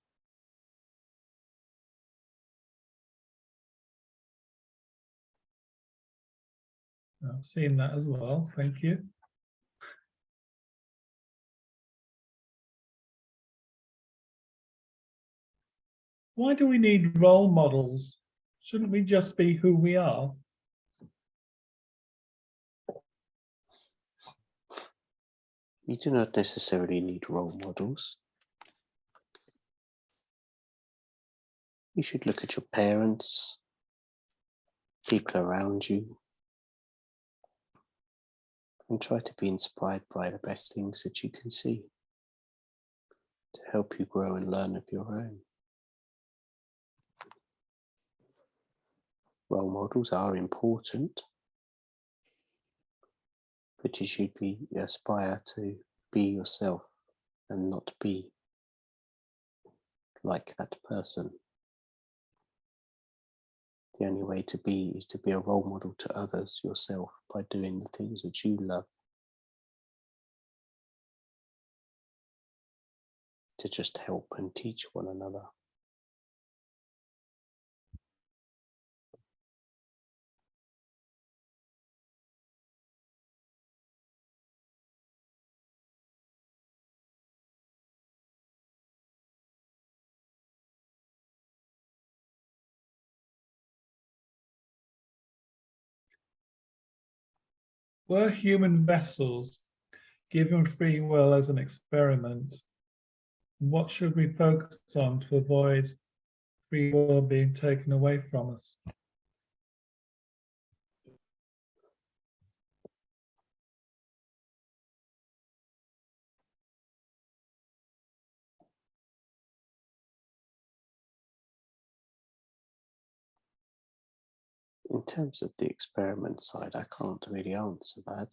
I've seen that as well. Thank you. Why do we need role models? Shouldn't we just be who we are? You do not necessarily need role models. You should look at your parents, people around you, and try to be inspired by the best things that you can see to help you grow and learn of your own. Role models are important, but you should aspire to be yourself and not be like that person. The only way to be is to be a role model to others yourself by doing the things that you love. To just help and teach one another. were human vessels given free will as an experiment, what should we focus on to avoid free will being taken away from us? In terms of the experiment side, I can't really answer that.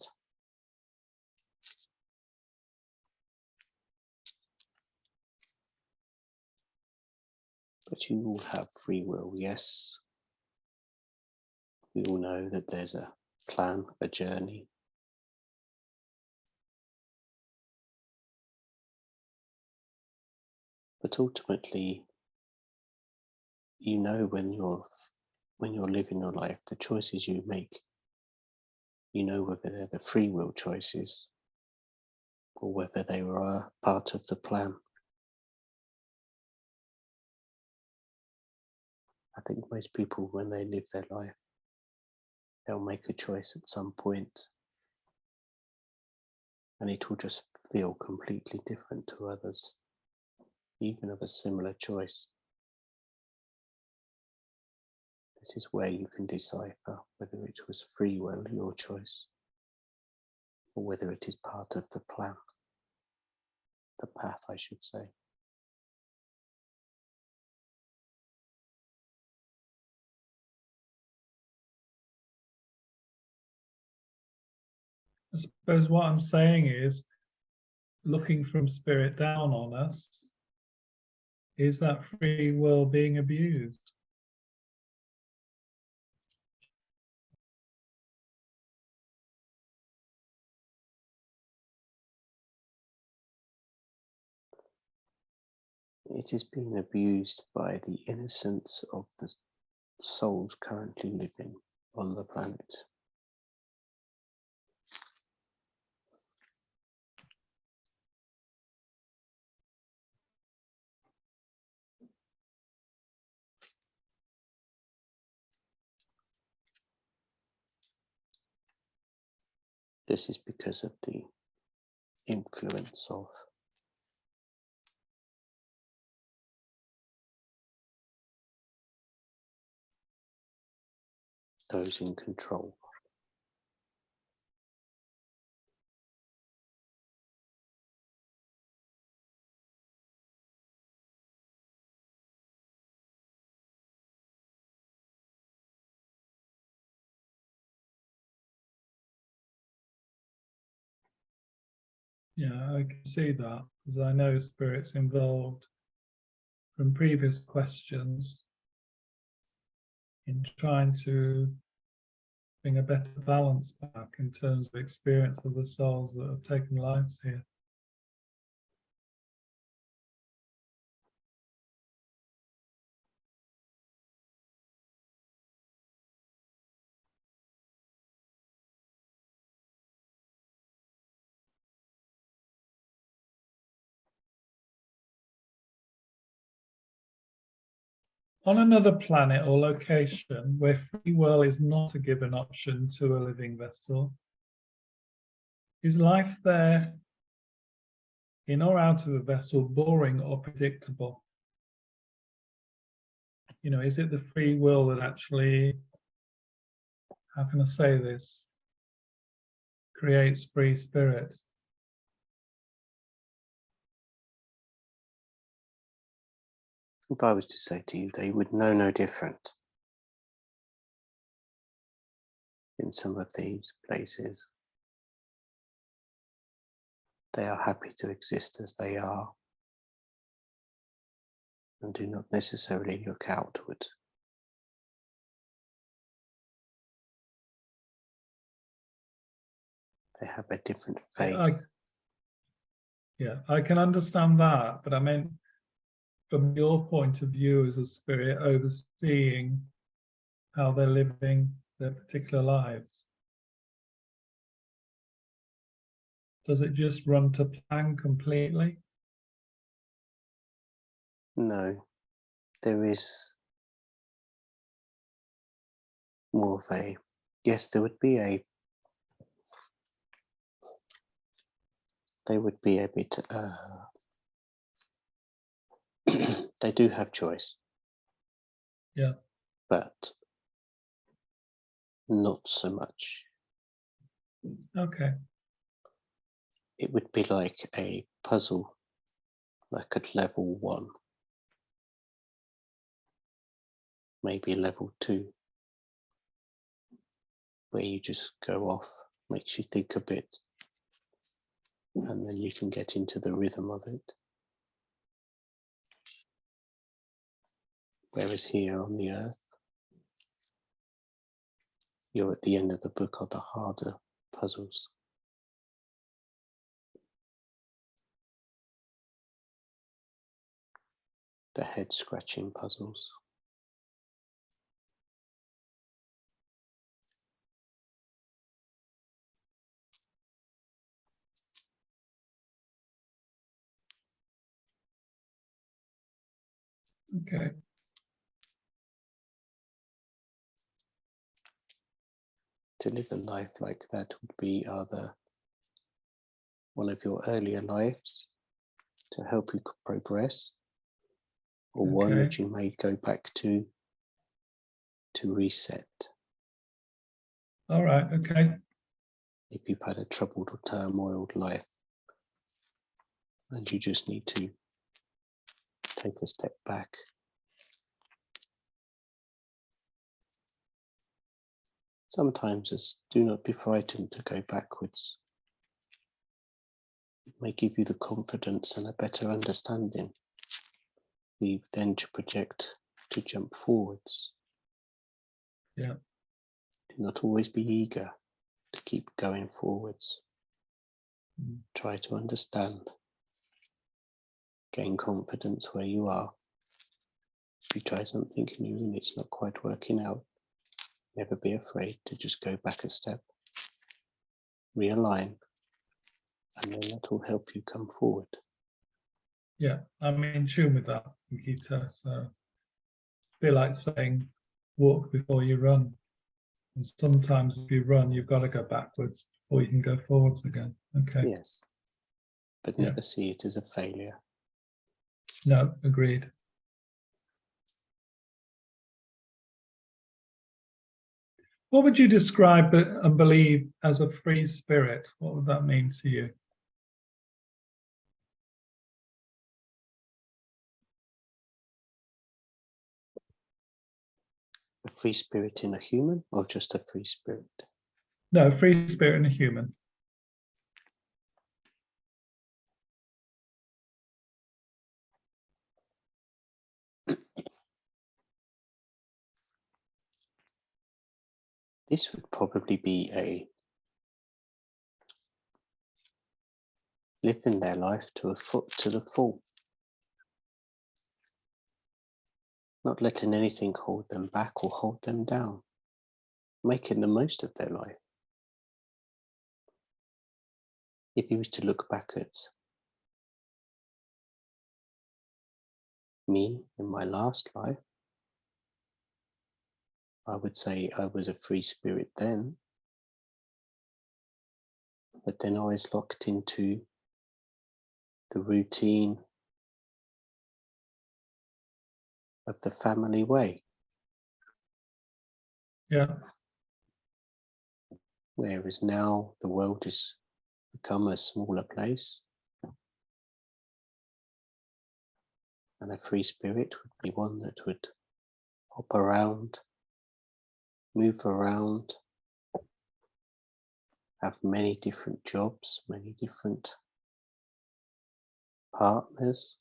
But you all have free will, yes. We all know that there's a plan, a journey. But ultimately, you know when you're living your life, the choices you make, you know whether they're the free will choices or whether they were part of the plan. I think most people, when they live their life, they'll make a choice at some point, and it will just feel completely different to others, even of a similar choice. This is where you can decipher whether it was free will, your choice, or whether it is part of the plan, the path, I should say. I suppose what I'm saying is, looking from spirit down on us, is that free will being abused? It is being abused by the innocence of the souls currently living on the planet. This is because of the influence of those in control. Yeah, I can see that, because I know spirits involved from previous questions in trying to bring a better balance back in terms of experience of the souls that have taken lives here. On another planet or location where free will is not a given option to a living vessel, is life there, in or out of a vessel, boring or predictable? You know, is it the free will that actually, how can I say this, creates free spirit? If I was to say to you, they would know no different in some of these places. They are happy to exist as they are and do not necessarily look outward. They have a different faith. I can understand that, but I meant from your point of view as a spirit overseeing how they're living their particular lives. Does it just run to plan completely? No, there is more of a, yes, there would be a they would be a bit, they do have choice. Yeah. But not so much. Okay. It would be like a puzzle, like at level 1, maybe level 2, where you just go off, makes you think a bit, and then you can get into the rhythm of it. Whereas here on the earth, you're at the end of the book of the harder puzzles. The head scratching puzzles. Okay. To live a life like that would be either one of your earlier lives to help you progress, or one Okay. that you may go back to reset. All right. Okay. If you've had a troubled or turmoiled life and you just need to take a step back. Sometimes do not be frightened to go backwards. It may give you the confidence and a better understanding. You then to project to jump forwards. Yeah. Do not always be eager to keep going forwards. Try to understand. Gain confidence where you are. If you try something new and it's not quite working out, never be afraid to just go back a step, realign, and then that will help you come forward. Yeah. I'm in tune with that, Nikita. So I feel like saying, walk before you run. And sometimes if you run, you've got to go backwards before you can go forwards again. Okay. Yes, but Yeah. never see it as a failure. No, agreed. What would you describe and believe as a free spirit? What would that mean to you? A free spirit in a human, or just a free spirit? No, free spirit in a human. This would probably be a living their life to the full, not letting anything hold them back or hold them down, making the most of their life. If you was to look back at me in my last life, I would say I was a free spirit then, but then I was locked into the routine of the family way. Yeah. Whereas now the world has become a smaller place, and a free spirit would be one that would hop around, move around, have many different jobs, many different partners,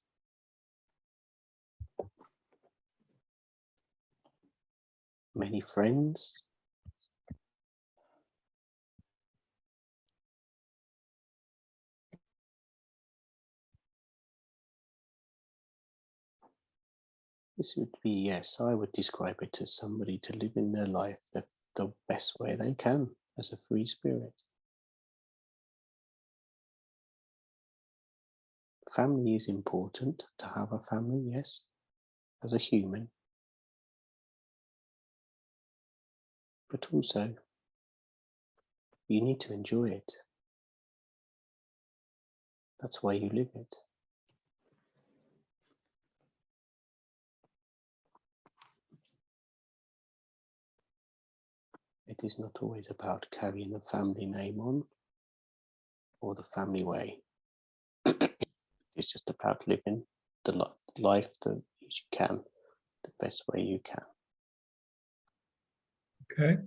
many friends. This would be, yes, I would describe it as somebody to live in their life the best way they can as a free spirit. Family is important, to have a family, yes, as a human. But also, you need to enjoy it. That's why you live it. It is not always about carrying the family name on or the family way. It's just about living the life that you can, the best way you can. Okay.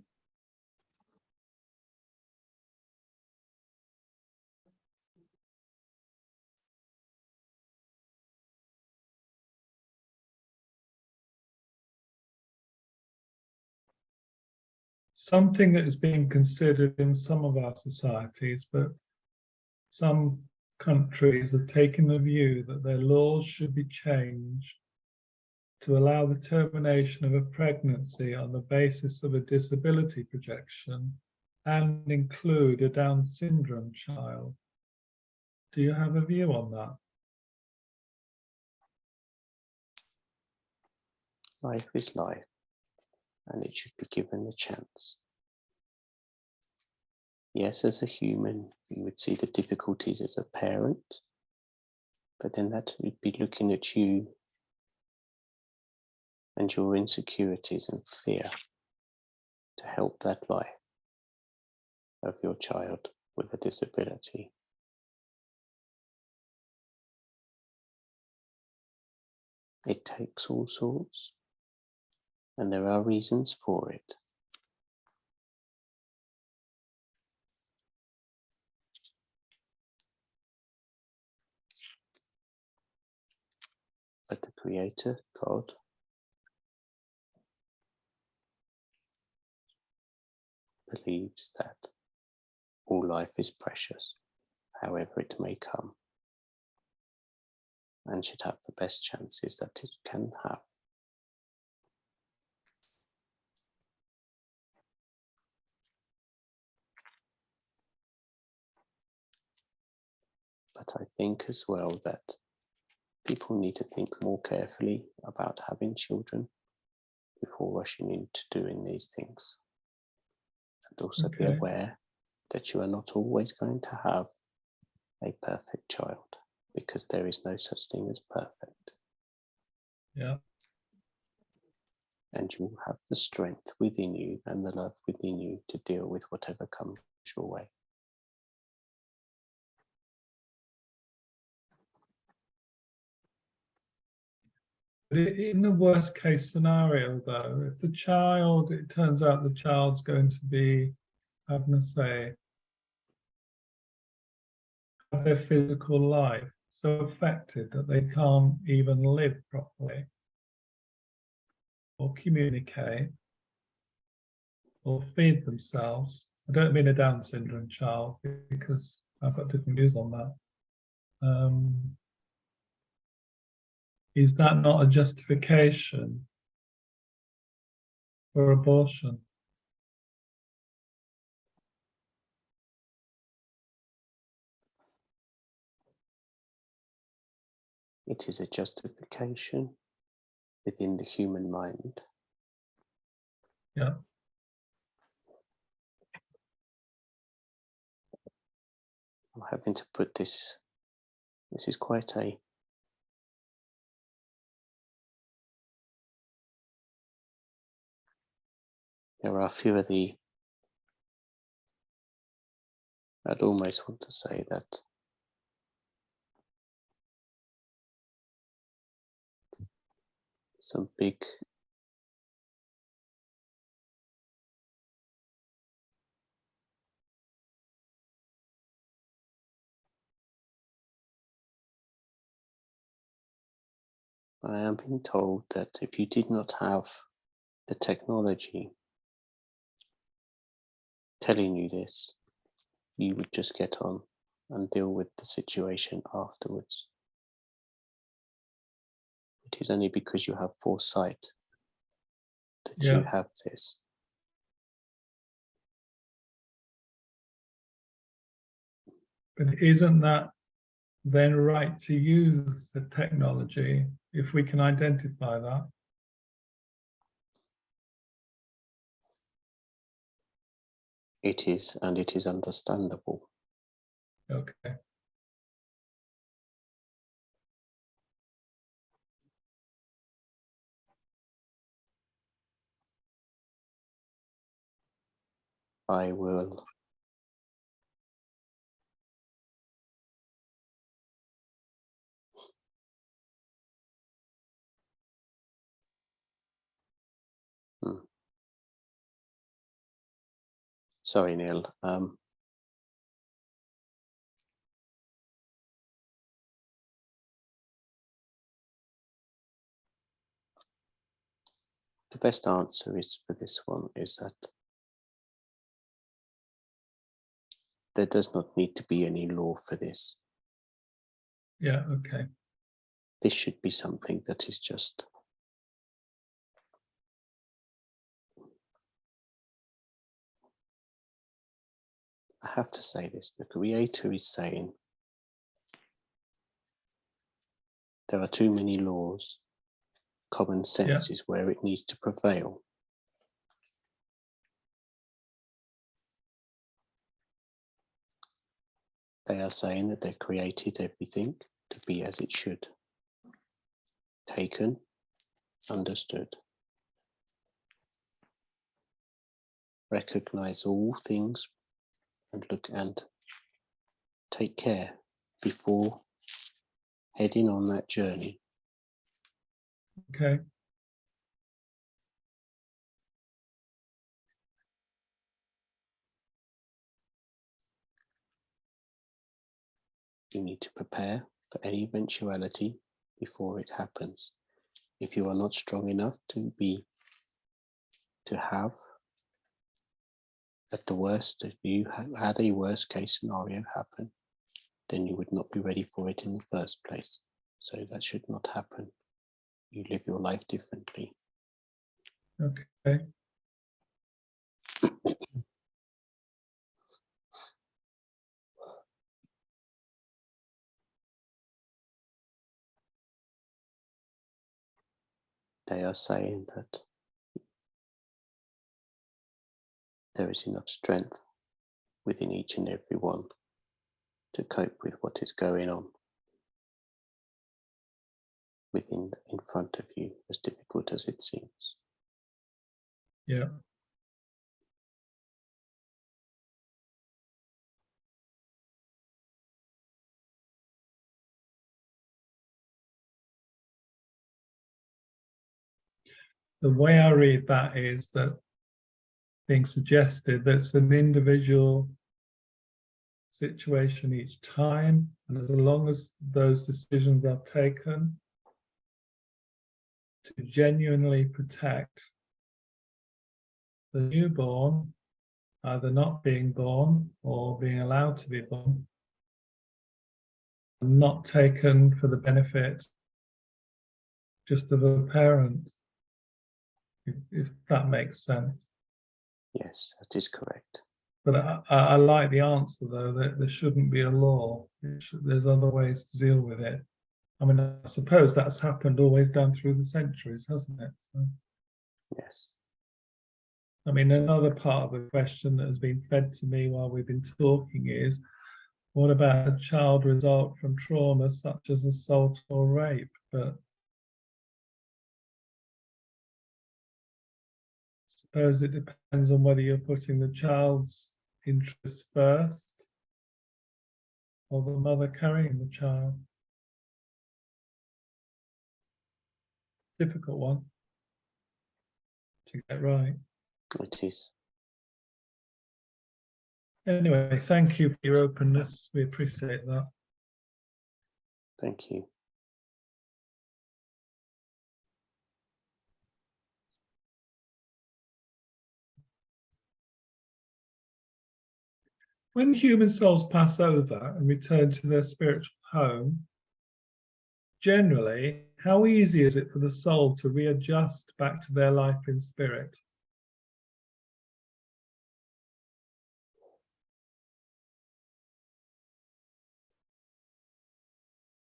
Something that is being considered in some of our societies, but some countries have taken the view that their laws should be changed to allow the termination of a pregnancy on the basis of a disability projection and include a Down syndrome child. Do you have a view on that? Life is life, and it should be given a chance. Yes, as a human, you would see the difficulties as a parent, but then that would be looking at you and your insecurities and fear to help that life of your child with a disability. It takes all sorts, and there are reasons for it. But the Creator, God, believes that all life is precious, however it may come, and should have the best chances that it can have. But I think as well that people need to think more carefully about having children before rushing into doing these things. And also be Okay. aware that you are not always going to have a perfect child, because there is no such thing as perfect. Yeah. And you will have the strength within you and the love within you to deal with whatever comes your way. But in the worst case scenario, though, if it turns out the child's going to be, how can I say, have their physical life so affected that they can't even live properly or communicate or feed themselves. I don't mean a Down syndrome child, because I've got different views on that. Is that not a justification for abortion? It is a justification within the human mind. Yeah. I'm having to put this is quite a there are a few of the, I'd almost want to say that some big I am being told that if you did not have the technology telling you this, you would just get on and deal with the situation afterwards. It is only because you have foresight that you Yeah. have this. But isn't that then right to use the technology if we can identify that? It is, and it is understandable. Okay. I will sorry, Neil. The best answer is for this one is that there does not need to be any law for this. Yeah, okay. This should be something that is just I have to say this, the Creator is saying there are too many laws. Common sense is where it needs to prevail. They are saying that they created everything to be as it should. Taken, understood. Recognize all things and look and take care before heading on that journey. Okay. You need to prepare for any eventuality before it happens. If you are not strong enough to have, at the worst, if you had a worst case scenario happen, then you would not be ready for it in the first place. So that should not happen. You live your life differently. Okay. They are saying that there is enough strength within each and every one to cope with what is going on in front of you, as difficult as it seems. Yeah. The way I read that is that being suggested that it's an individual situation each time, and as long as those decisions are taken to genuinely protect the newborn, either not being born or being allowed to be born, and not taken for the benefit just of a parent, if that makes sense. Yes, that is correct. But I like the answer, though, that there shouldn't be a law. There's other ways to deal with it. I mean, I suppose that's happened always down through the centuries, hasn't it? So, Yes. I mean, another part of the question that has been fed to me while we've been talking is, what about a child result from trauma such as assault or rape? But I suppose it depends on whether you're putting the child's interests first or the mother carrying the child. Difficult one to get right. It is. Anyway, thank you for your openness. We appreciate that. Thank you. When human souls pass over and return to their spiritual home, generally, how easy is it for the soul to readjust back to their life in spirit?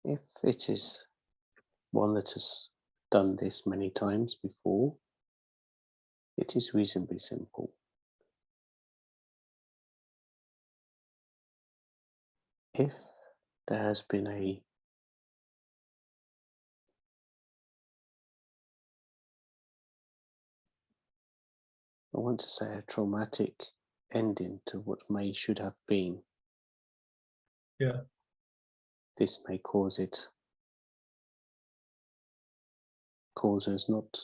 If it is one that has done this many times before, it is reasonably simple. If there has been I want to say a traumatic ending to what may should have been. Yeah. This may cause us not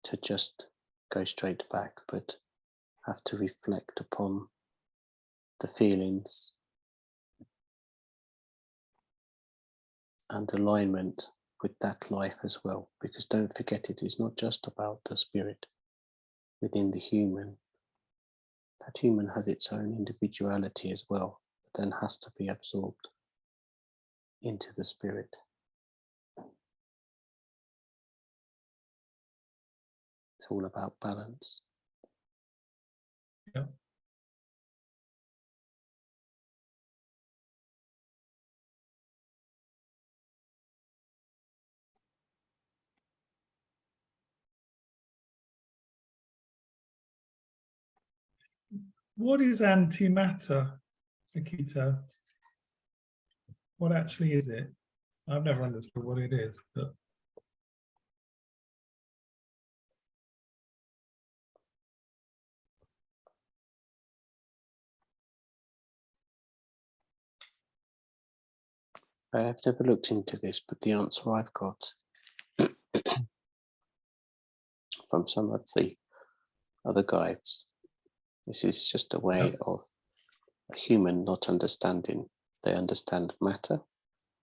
to just go straight back, but have to reflect upon the feelings and alignment with that life as well. Because don't forget, it is not just about the spirit within the human. That human has its own individuality as well, but then has to be absorbed into the spirit. It's all about balance. Yeah. What is antimatter, Akito? What actually is it? I've never understood what it is, but I have never looked into this, but the answer I've got from some of the other guides, this is just a way of a human not understanding. They understand matter,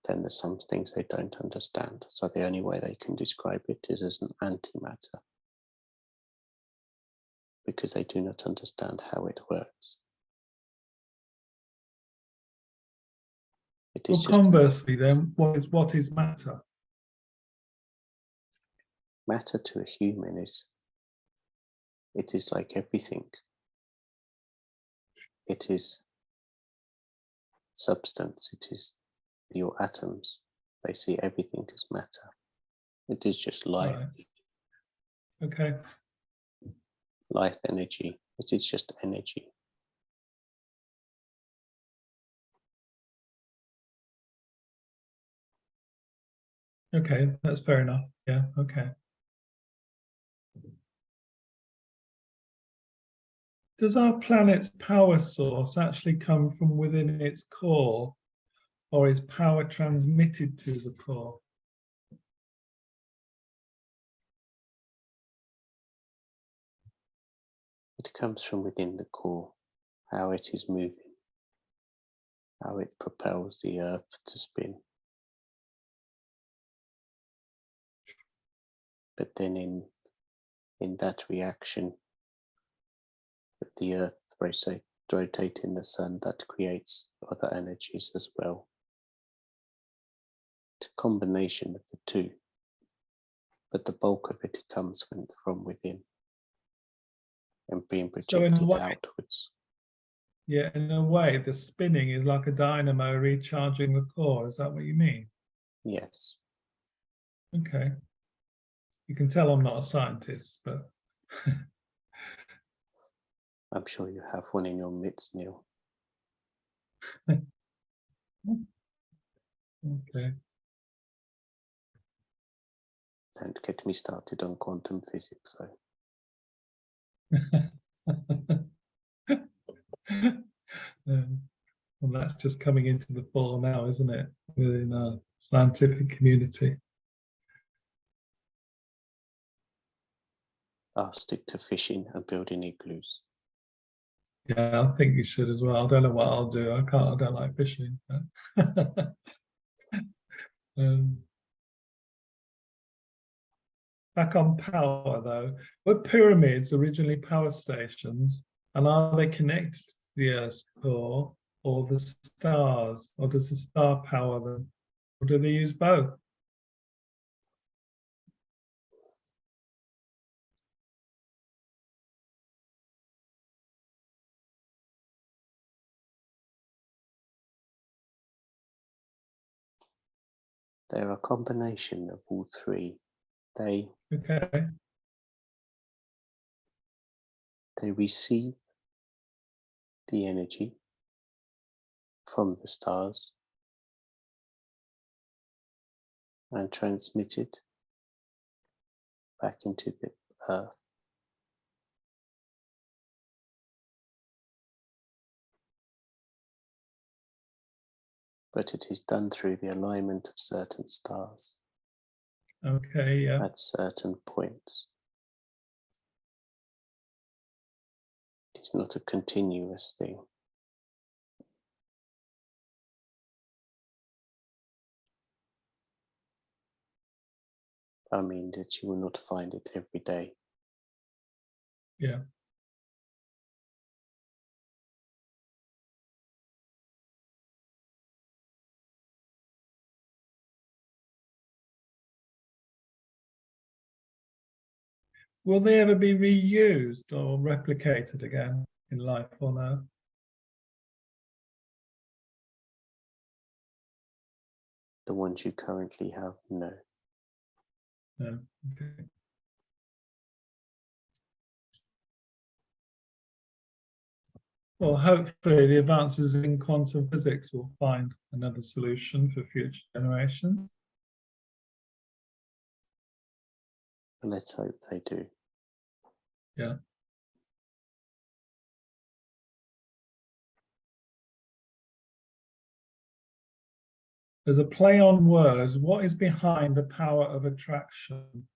then there's some things they don't understand. So the only way they can describe it is as an antimatter, because they do not understand how it works. It is well, just conversely, then, what is matter? matter to a human is, it is like everything. It is substance, it is your atoms. They see everything as matter. It is just life. Right. Okay. Life energy. It is just energy. Okay, that's fair enough. Yeah, okay. Does our planet's power source actually come from within its core, or is power transmitted to the core? It comes from within the core, how it is moving, how it propels the earth to spin. But then in that reaction with the earth rotating the sun, that creates other energies as well. It's a combination of the two, but the bulk of it comes from within and being So in a projected way, outwards. yeah, in a way, the spinning is like a dynamo recharging the core. Is that what you mean? Yes. Okay. You can tell I'm not a scientist, but I'm sure you have one in your midst, Neil. okay. Don't get me started on quantum physics, though. Well, that's just coming into the fore now, isn't it? Within our scientific community. I'll stick to fishing and building igloos. Yeah, I think you should as well. I don't know what I'll do. I don't like fishing. But back on power though, were pyramids originally power stations, and are they connected to the Earth's core or the stars, or does the star power them, or do they use both? They're a combination of all three. They Okay. receive the energy from the stars and transmit it back into the earth. but it is done through the alignment of certain stars Okay, yeah. at certain points. It is not a continuous thing. I mean that you will not find it every day. Yeah. Will they ever be reused or replicated again in life on Earth? The ones you currently have, no. No. Okay. Well, hopefully the advances in quantum physics will find another solution for future generations. Let's hope they do. Yeah. There's a play on words. What is behind the power of attraction,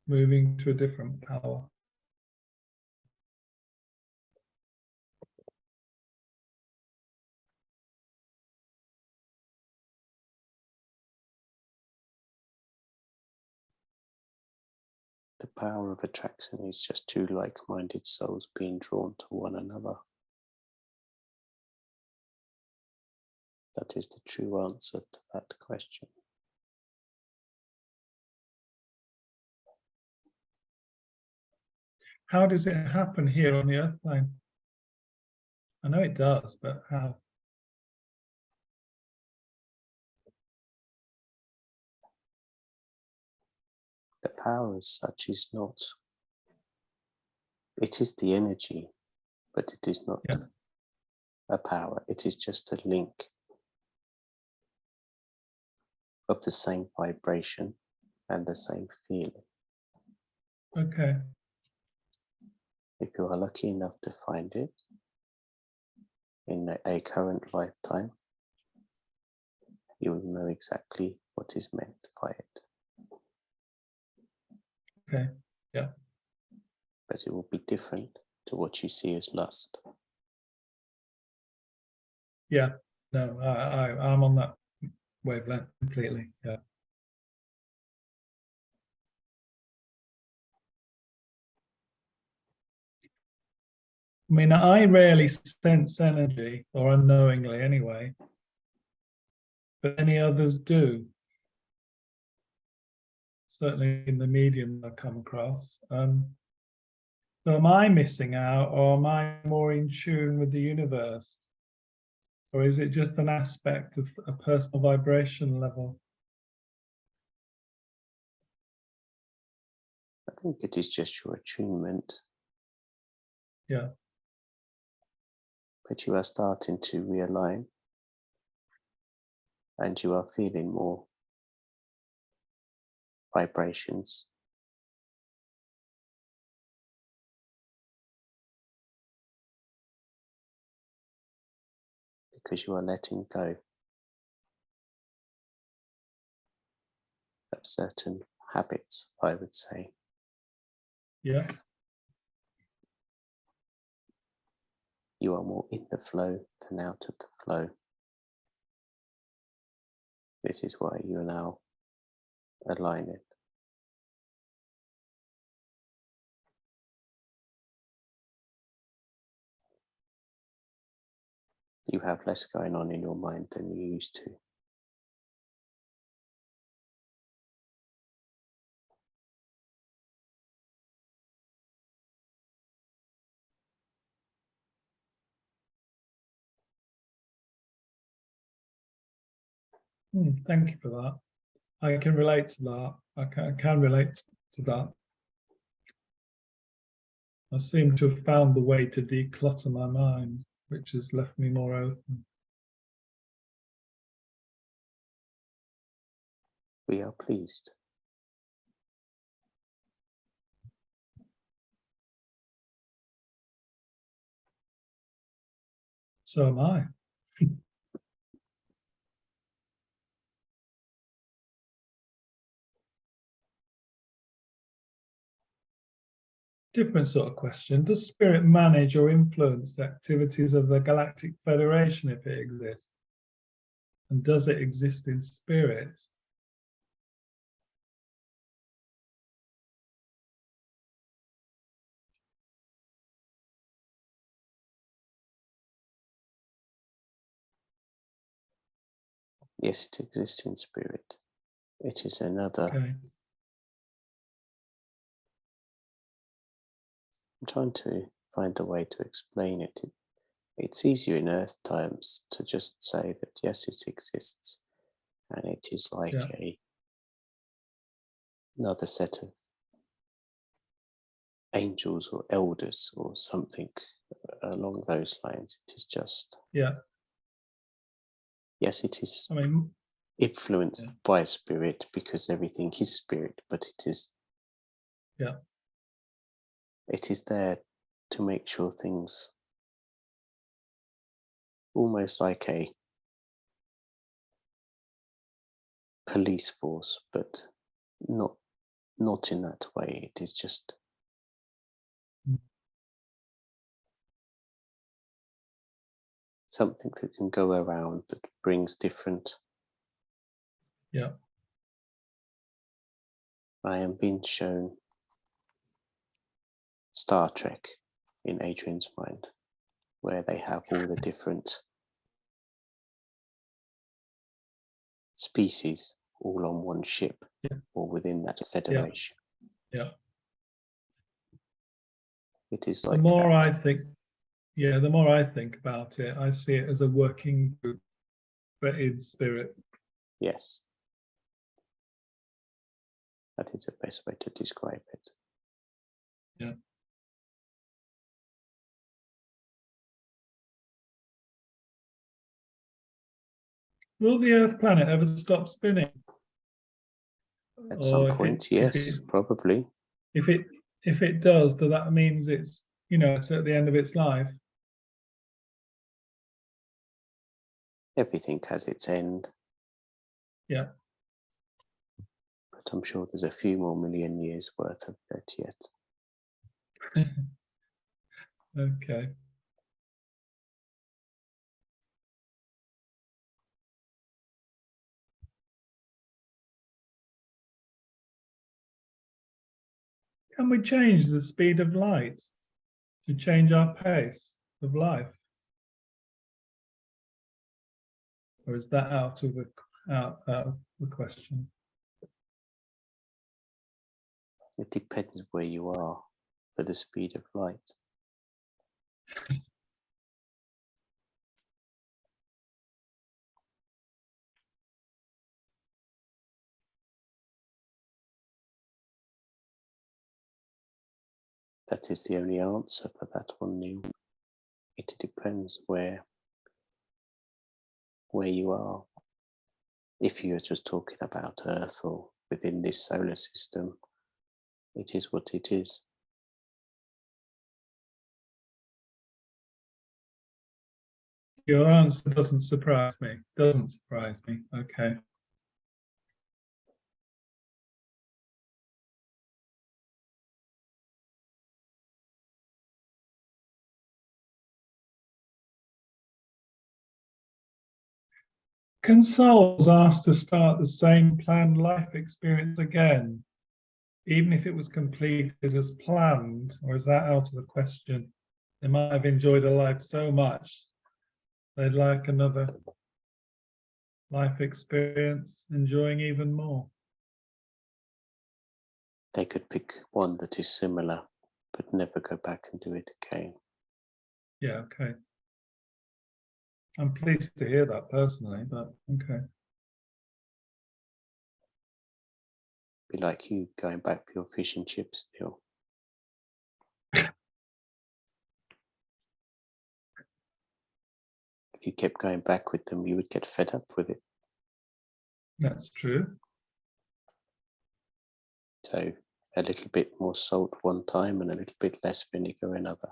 moving to a different power? The power of attraction is just two like-minded souls being drawn to one another. That is the true answer to that question. How does it happen here on the Earth plane? I know it does, but how? The power as such is not, it is the energy, but it is not a power. It is just a link of the same vibration and the same feeling. Okay. If you are lucky enough to find it in a current lifetime, you will know exactly what is meant by it. Okay. Yeah. But it will be different to what you see as lust. Yeah. No, I'm on that wavelength completely. Yeah. I mean, I rarely sense energy, or unknowingly anyway, but many others do. Certainly in the medium I come across. So am I missing out, or am I more in tune with the universe? Or is it just an aspect of a personal vibration level? I think it is just your attunement. Yeah. But you are starting to realign and you are feeling more vibrations. Because you are letting go of certain habits, I would say. Yeah. You are more in the flow than out of the flow. This is why you are now aligning. You have less going on in your mind than you used to. Thank you for that. I can relate to that. I can relate to that. I seem to have found the way to declutter my mind, which has left me more open. We are pleased. So am I. Different sort of question. Does spirit manage or influence the activities of the Galactic Federation if it exists? And does it exist in spirit? Yes, it exists in spirit. It is another. Okay. I'm trying to find a way to explain it. It's easier in Earth times to just say that yes, it exists, and it is like Yeah. another set of angels or elders or something along those lines. It is just, Yeah. yes, it is I mean, influenced yeah. by spirit because everything is spirit, but it is, Yeah. it is there to make sure things, almost like a police force, but not in that way. It is just Mm. something that can go around that brings different. Yeah. I am being shown Star Trek in Adrian's mind, where they have all the different species all on one ship, Yeah. or within that federation. Yeah. It is The like more that. I think, yeah, the more I think about it, I see it as a working group, but in spirit. Yes. That is the best way to describe it. Yeah. Will the Earth planet ever stop spinning? At some Or point, yes, probably. if it does that means it's it's at the end of its life? Everything has its end, Yeah. but I'm sure there's a few more million years worth of it yet. Okay. Can we change the speed of light to change our pace of life? Or is that out of the question? It depends where you are for the speed of light. That is the only answer for that one, Neil. It depends where you are. If you are just talking about Earth or within this solar system, it is what it is. Your answer doesn't surprise me. Doesn't surprise me. Okay. Can souls asked to start the same planned life experience again, even if it was completed as planned, or is that out of the question? They might have enjoyed a life so much they'd like another life experience, enjoying even more. They could pick one that is similar, but never go back and do it again. Yeah, okay. I'm pleased to hear that personally, but okay. Be like you going back for your fish and chips, Neil. If you kept going back with them, you would get fed up with it. That's true. So a little bit more salt one time and a little bit less vinegar another.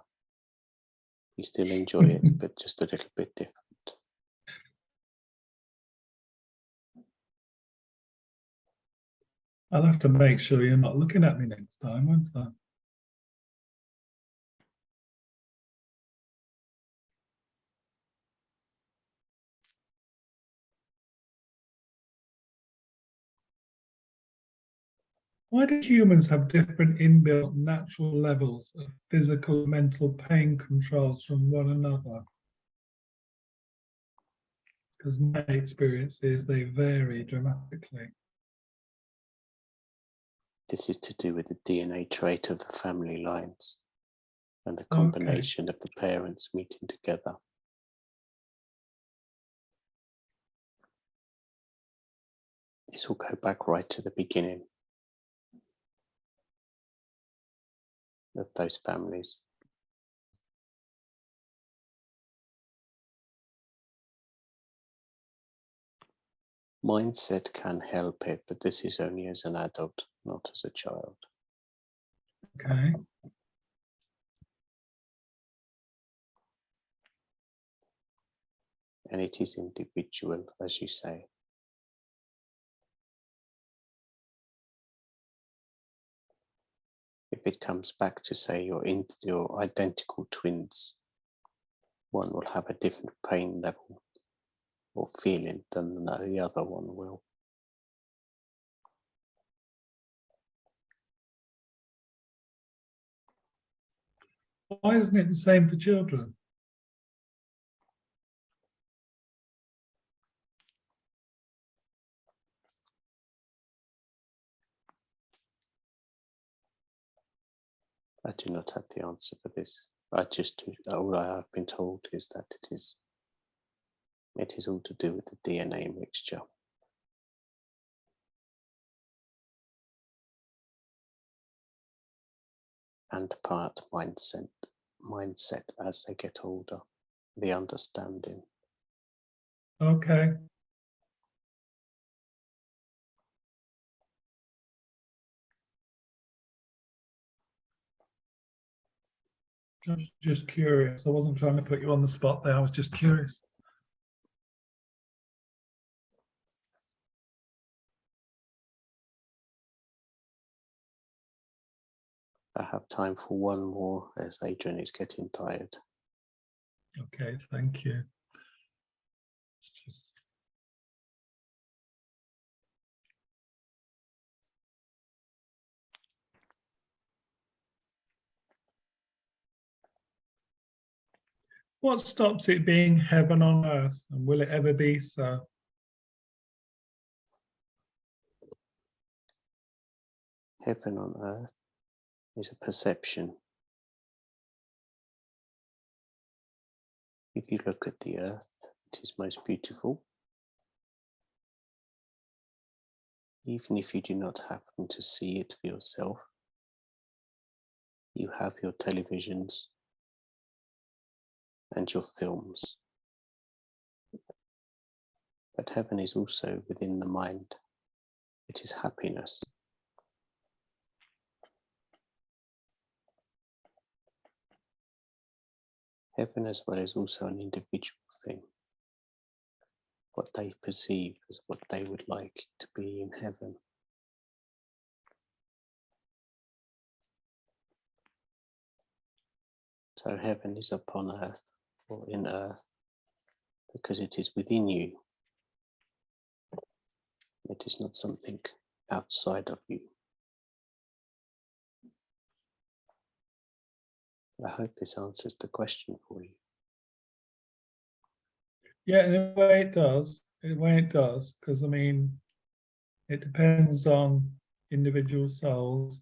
You still enjoy it, but just a little bit different. I'll have to make sure you're not looking at me next time, won't I? Why do humans have different inbuilt natural levels of physical and mental pain controls from one another? Because my experience is they vary dramatically. This is to do with the DNA trait of the family lines and the combination of the parents meeting together. This will go back right to the beginning of those families. Mindset can help it, but this is only as an adult, not as a child. Okay. And it is individual, as you say. If it comes back to, say, your identical twins, one will have a different pain level or feeling than the other one will. Why isn't it the same for children? I do not have the answer for this. All I have been told is that it is all to do with the DNA mixture. And part mindset as they get older, the understanding. Okay. Just curious. I wasn't trying to put you on the spot there. I was just curious. I have time for one more as Adrian is getting tired. Okay, thank you. What stops it being heaven on earth, and will it ever be so? Heaven on earth is a perception. If you look at the earth, it is most beautiful. Even if you do not happen to see it for yourself, you have your televisions and your films. But heaven is also within the mind. It is happiness. Heaven as well is also an individual thing. What they perceive as what they would like to be in heaven. So heaven is upon earth or in earth because it is within you. It is not something outside of you. I hope this answers the question for you. Yeah, in a way it does. In a way it does, because I mean, it depends on individual souls,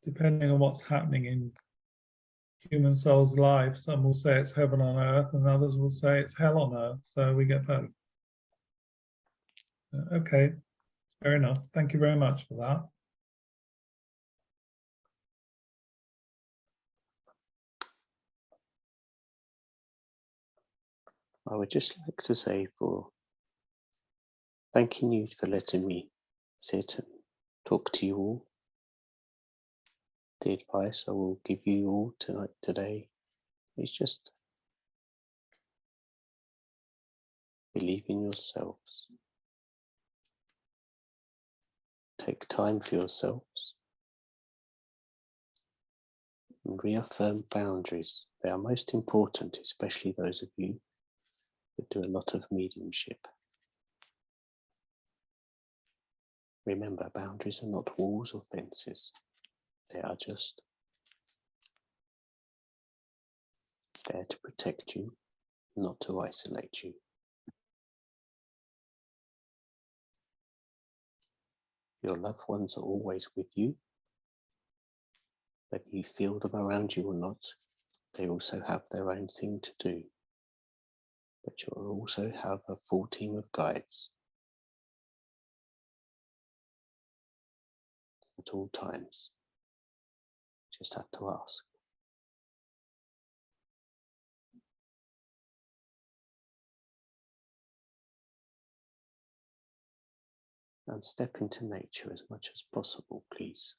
depending on what's happening in human souls' lives. Some will say it's heaven on earth, and others will say it's hell on earth. So we get both. Okay, fair enough. Thank you very much for that. I would just like to say thanking you for letting me sit and talk to you all. The advice I will give you all today is just believe in yourselves. Take time for yourselves and reaffirm boundaries. They are most important, especially those of you that do a lot of mediumship. Remember, boundaries are not walls or fences. They are just there to protect you, not to isolate you. Your loved ones are always with you. Whether you feel them around you or not, they also have their own thing to do. But you'll also have a full team of guides at all times. Just have to ask. And step into nature as much as possible, please.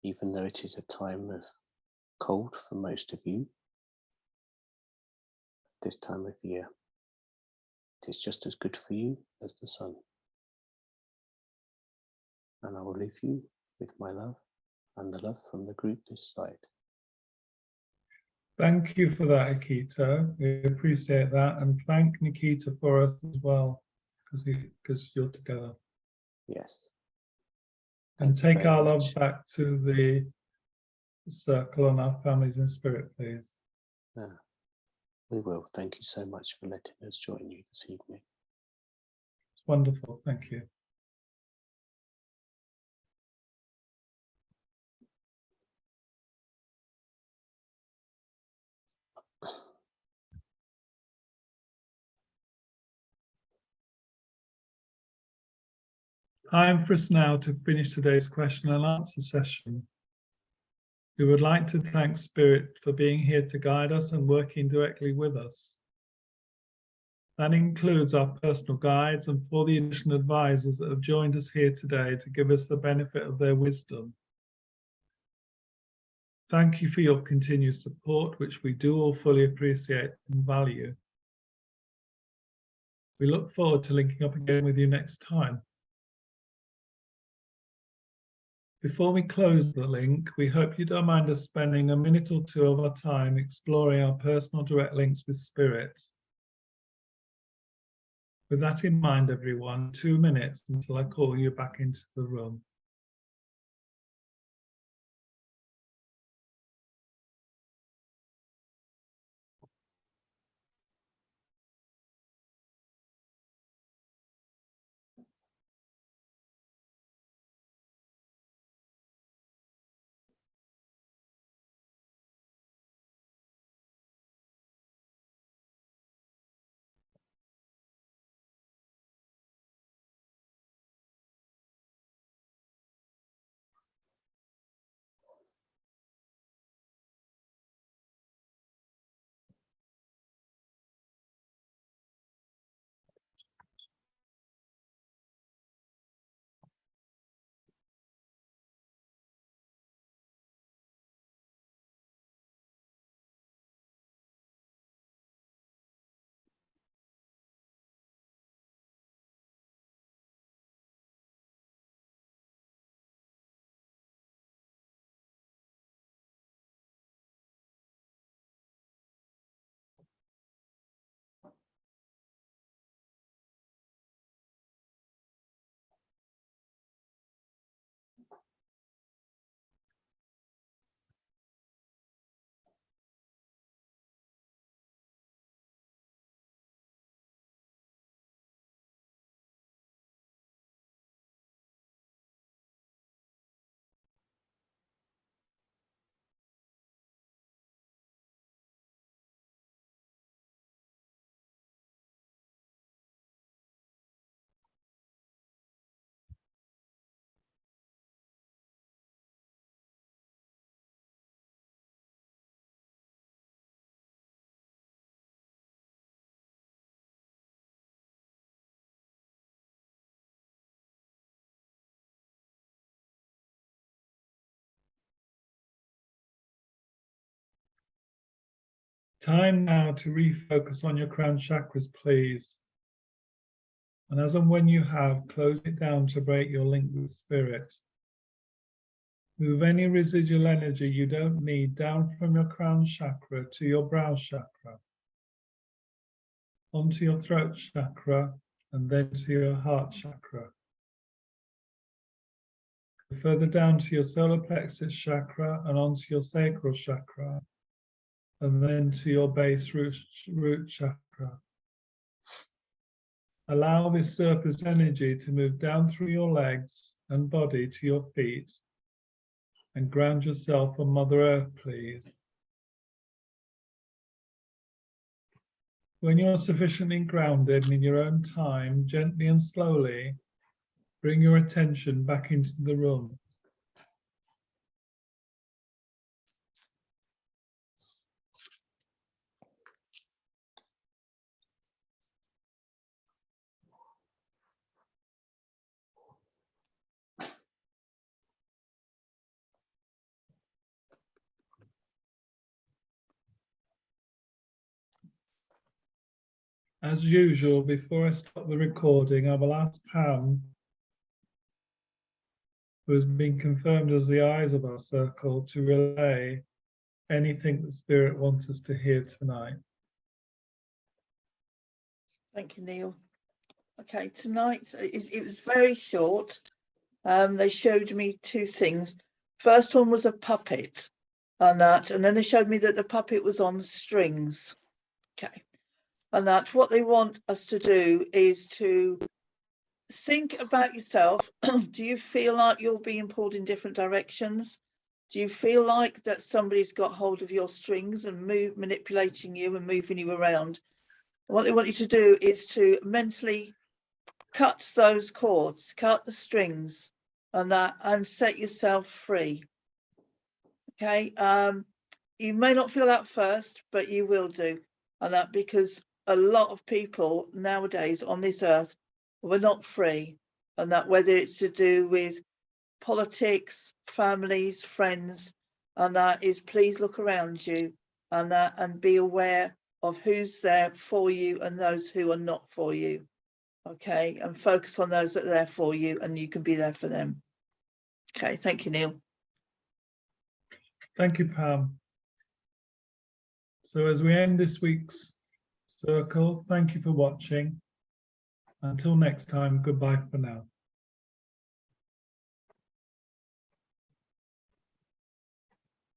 Even though it is a time of cold for most of you, this time of year, it is just as good for you as the sun. And I will leave you with my love and the love from the group this side. Thank you for that, Akita. We appreciate that, and thank Nikita for us as well, because you're together. Yes. And Thank you take our very love much. back to the circle and our families in spirit, please. We will. Thank you so much for letting us join you this evening. It's wonderful. Thank you. Time for us now to finish today's question and answer session. We would like to thank Spirit for being here to guide us and working directly with us. That includes our personal guides and for the additional advisors that have joined us here today to give us the benefit of their wisdom. Thank you for your continued support, which we do all fully appreciate and value. We look forward to linking up again with you next time. Before we close the link, we hope you don't mind us spending a minute or two of our time exploring our personal direct links with Spirit. With that in mind, everyone, 2 minutes until I call you back into the room. Time now to refocus on your crown chakras, please. And as and when you have, close it down to break your link with Spirit. Move any residual energy you don't need down from your crown chakra to your brow chakra, onto your throat chakra, and then to your heart chakra. Further down to your solar plexus chakra and onto your sacral chakra, and then to your base root chakra. Allow this surplus energy to move down through your legs and body to your feet, and ground yourself on Mother Earth, please. When you're sufficiently grounded and in your own time, gently and slowly, bring your attention back into the room. As usual, before I stop the recording, I will ask Pam, who has been confirmed as the eyes of our circle, to relay anything that Spirit wants us to hear tonight. Thank you, Neil. Okay, tonight it was very short. They showed me two things. First one was a puppet and that, and then they showed me that the puppet was on strings. Okay, and that what they want us to do is to think about yourself. Do you feel like you're being pulled in different directions? Do you feel like that somebody's got hold of your strings and manipulating you and moving you around? What they want you to do is to mentally cut those cords, cut the strings and that, and set yourself free. Okay, you may not feel that first, but you will do, and that because a lot of people nowadays on this earth were not free, and that whether it's to do with politics, families, friends, and that is please look around you and that and be aware of who's there for you and those who are not for you. Okay, and focus on those that are there for you and you can be there for them. Okay, thank you, Neil. Thank you, Pam. So as we end this week's circle, thank you for watching. Until next time, goodbye for now.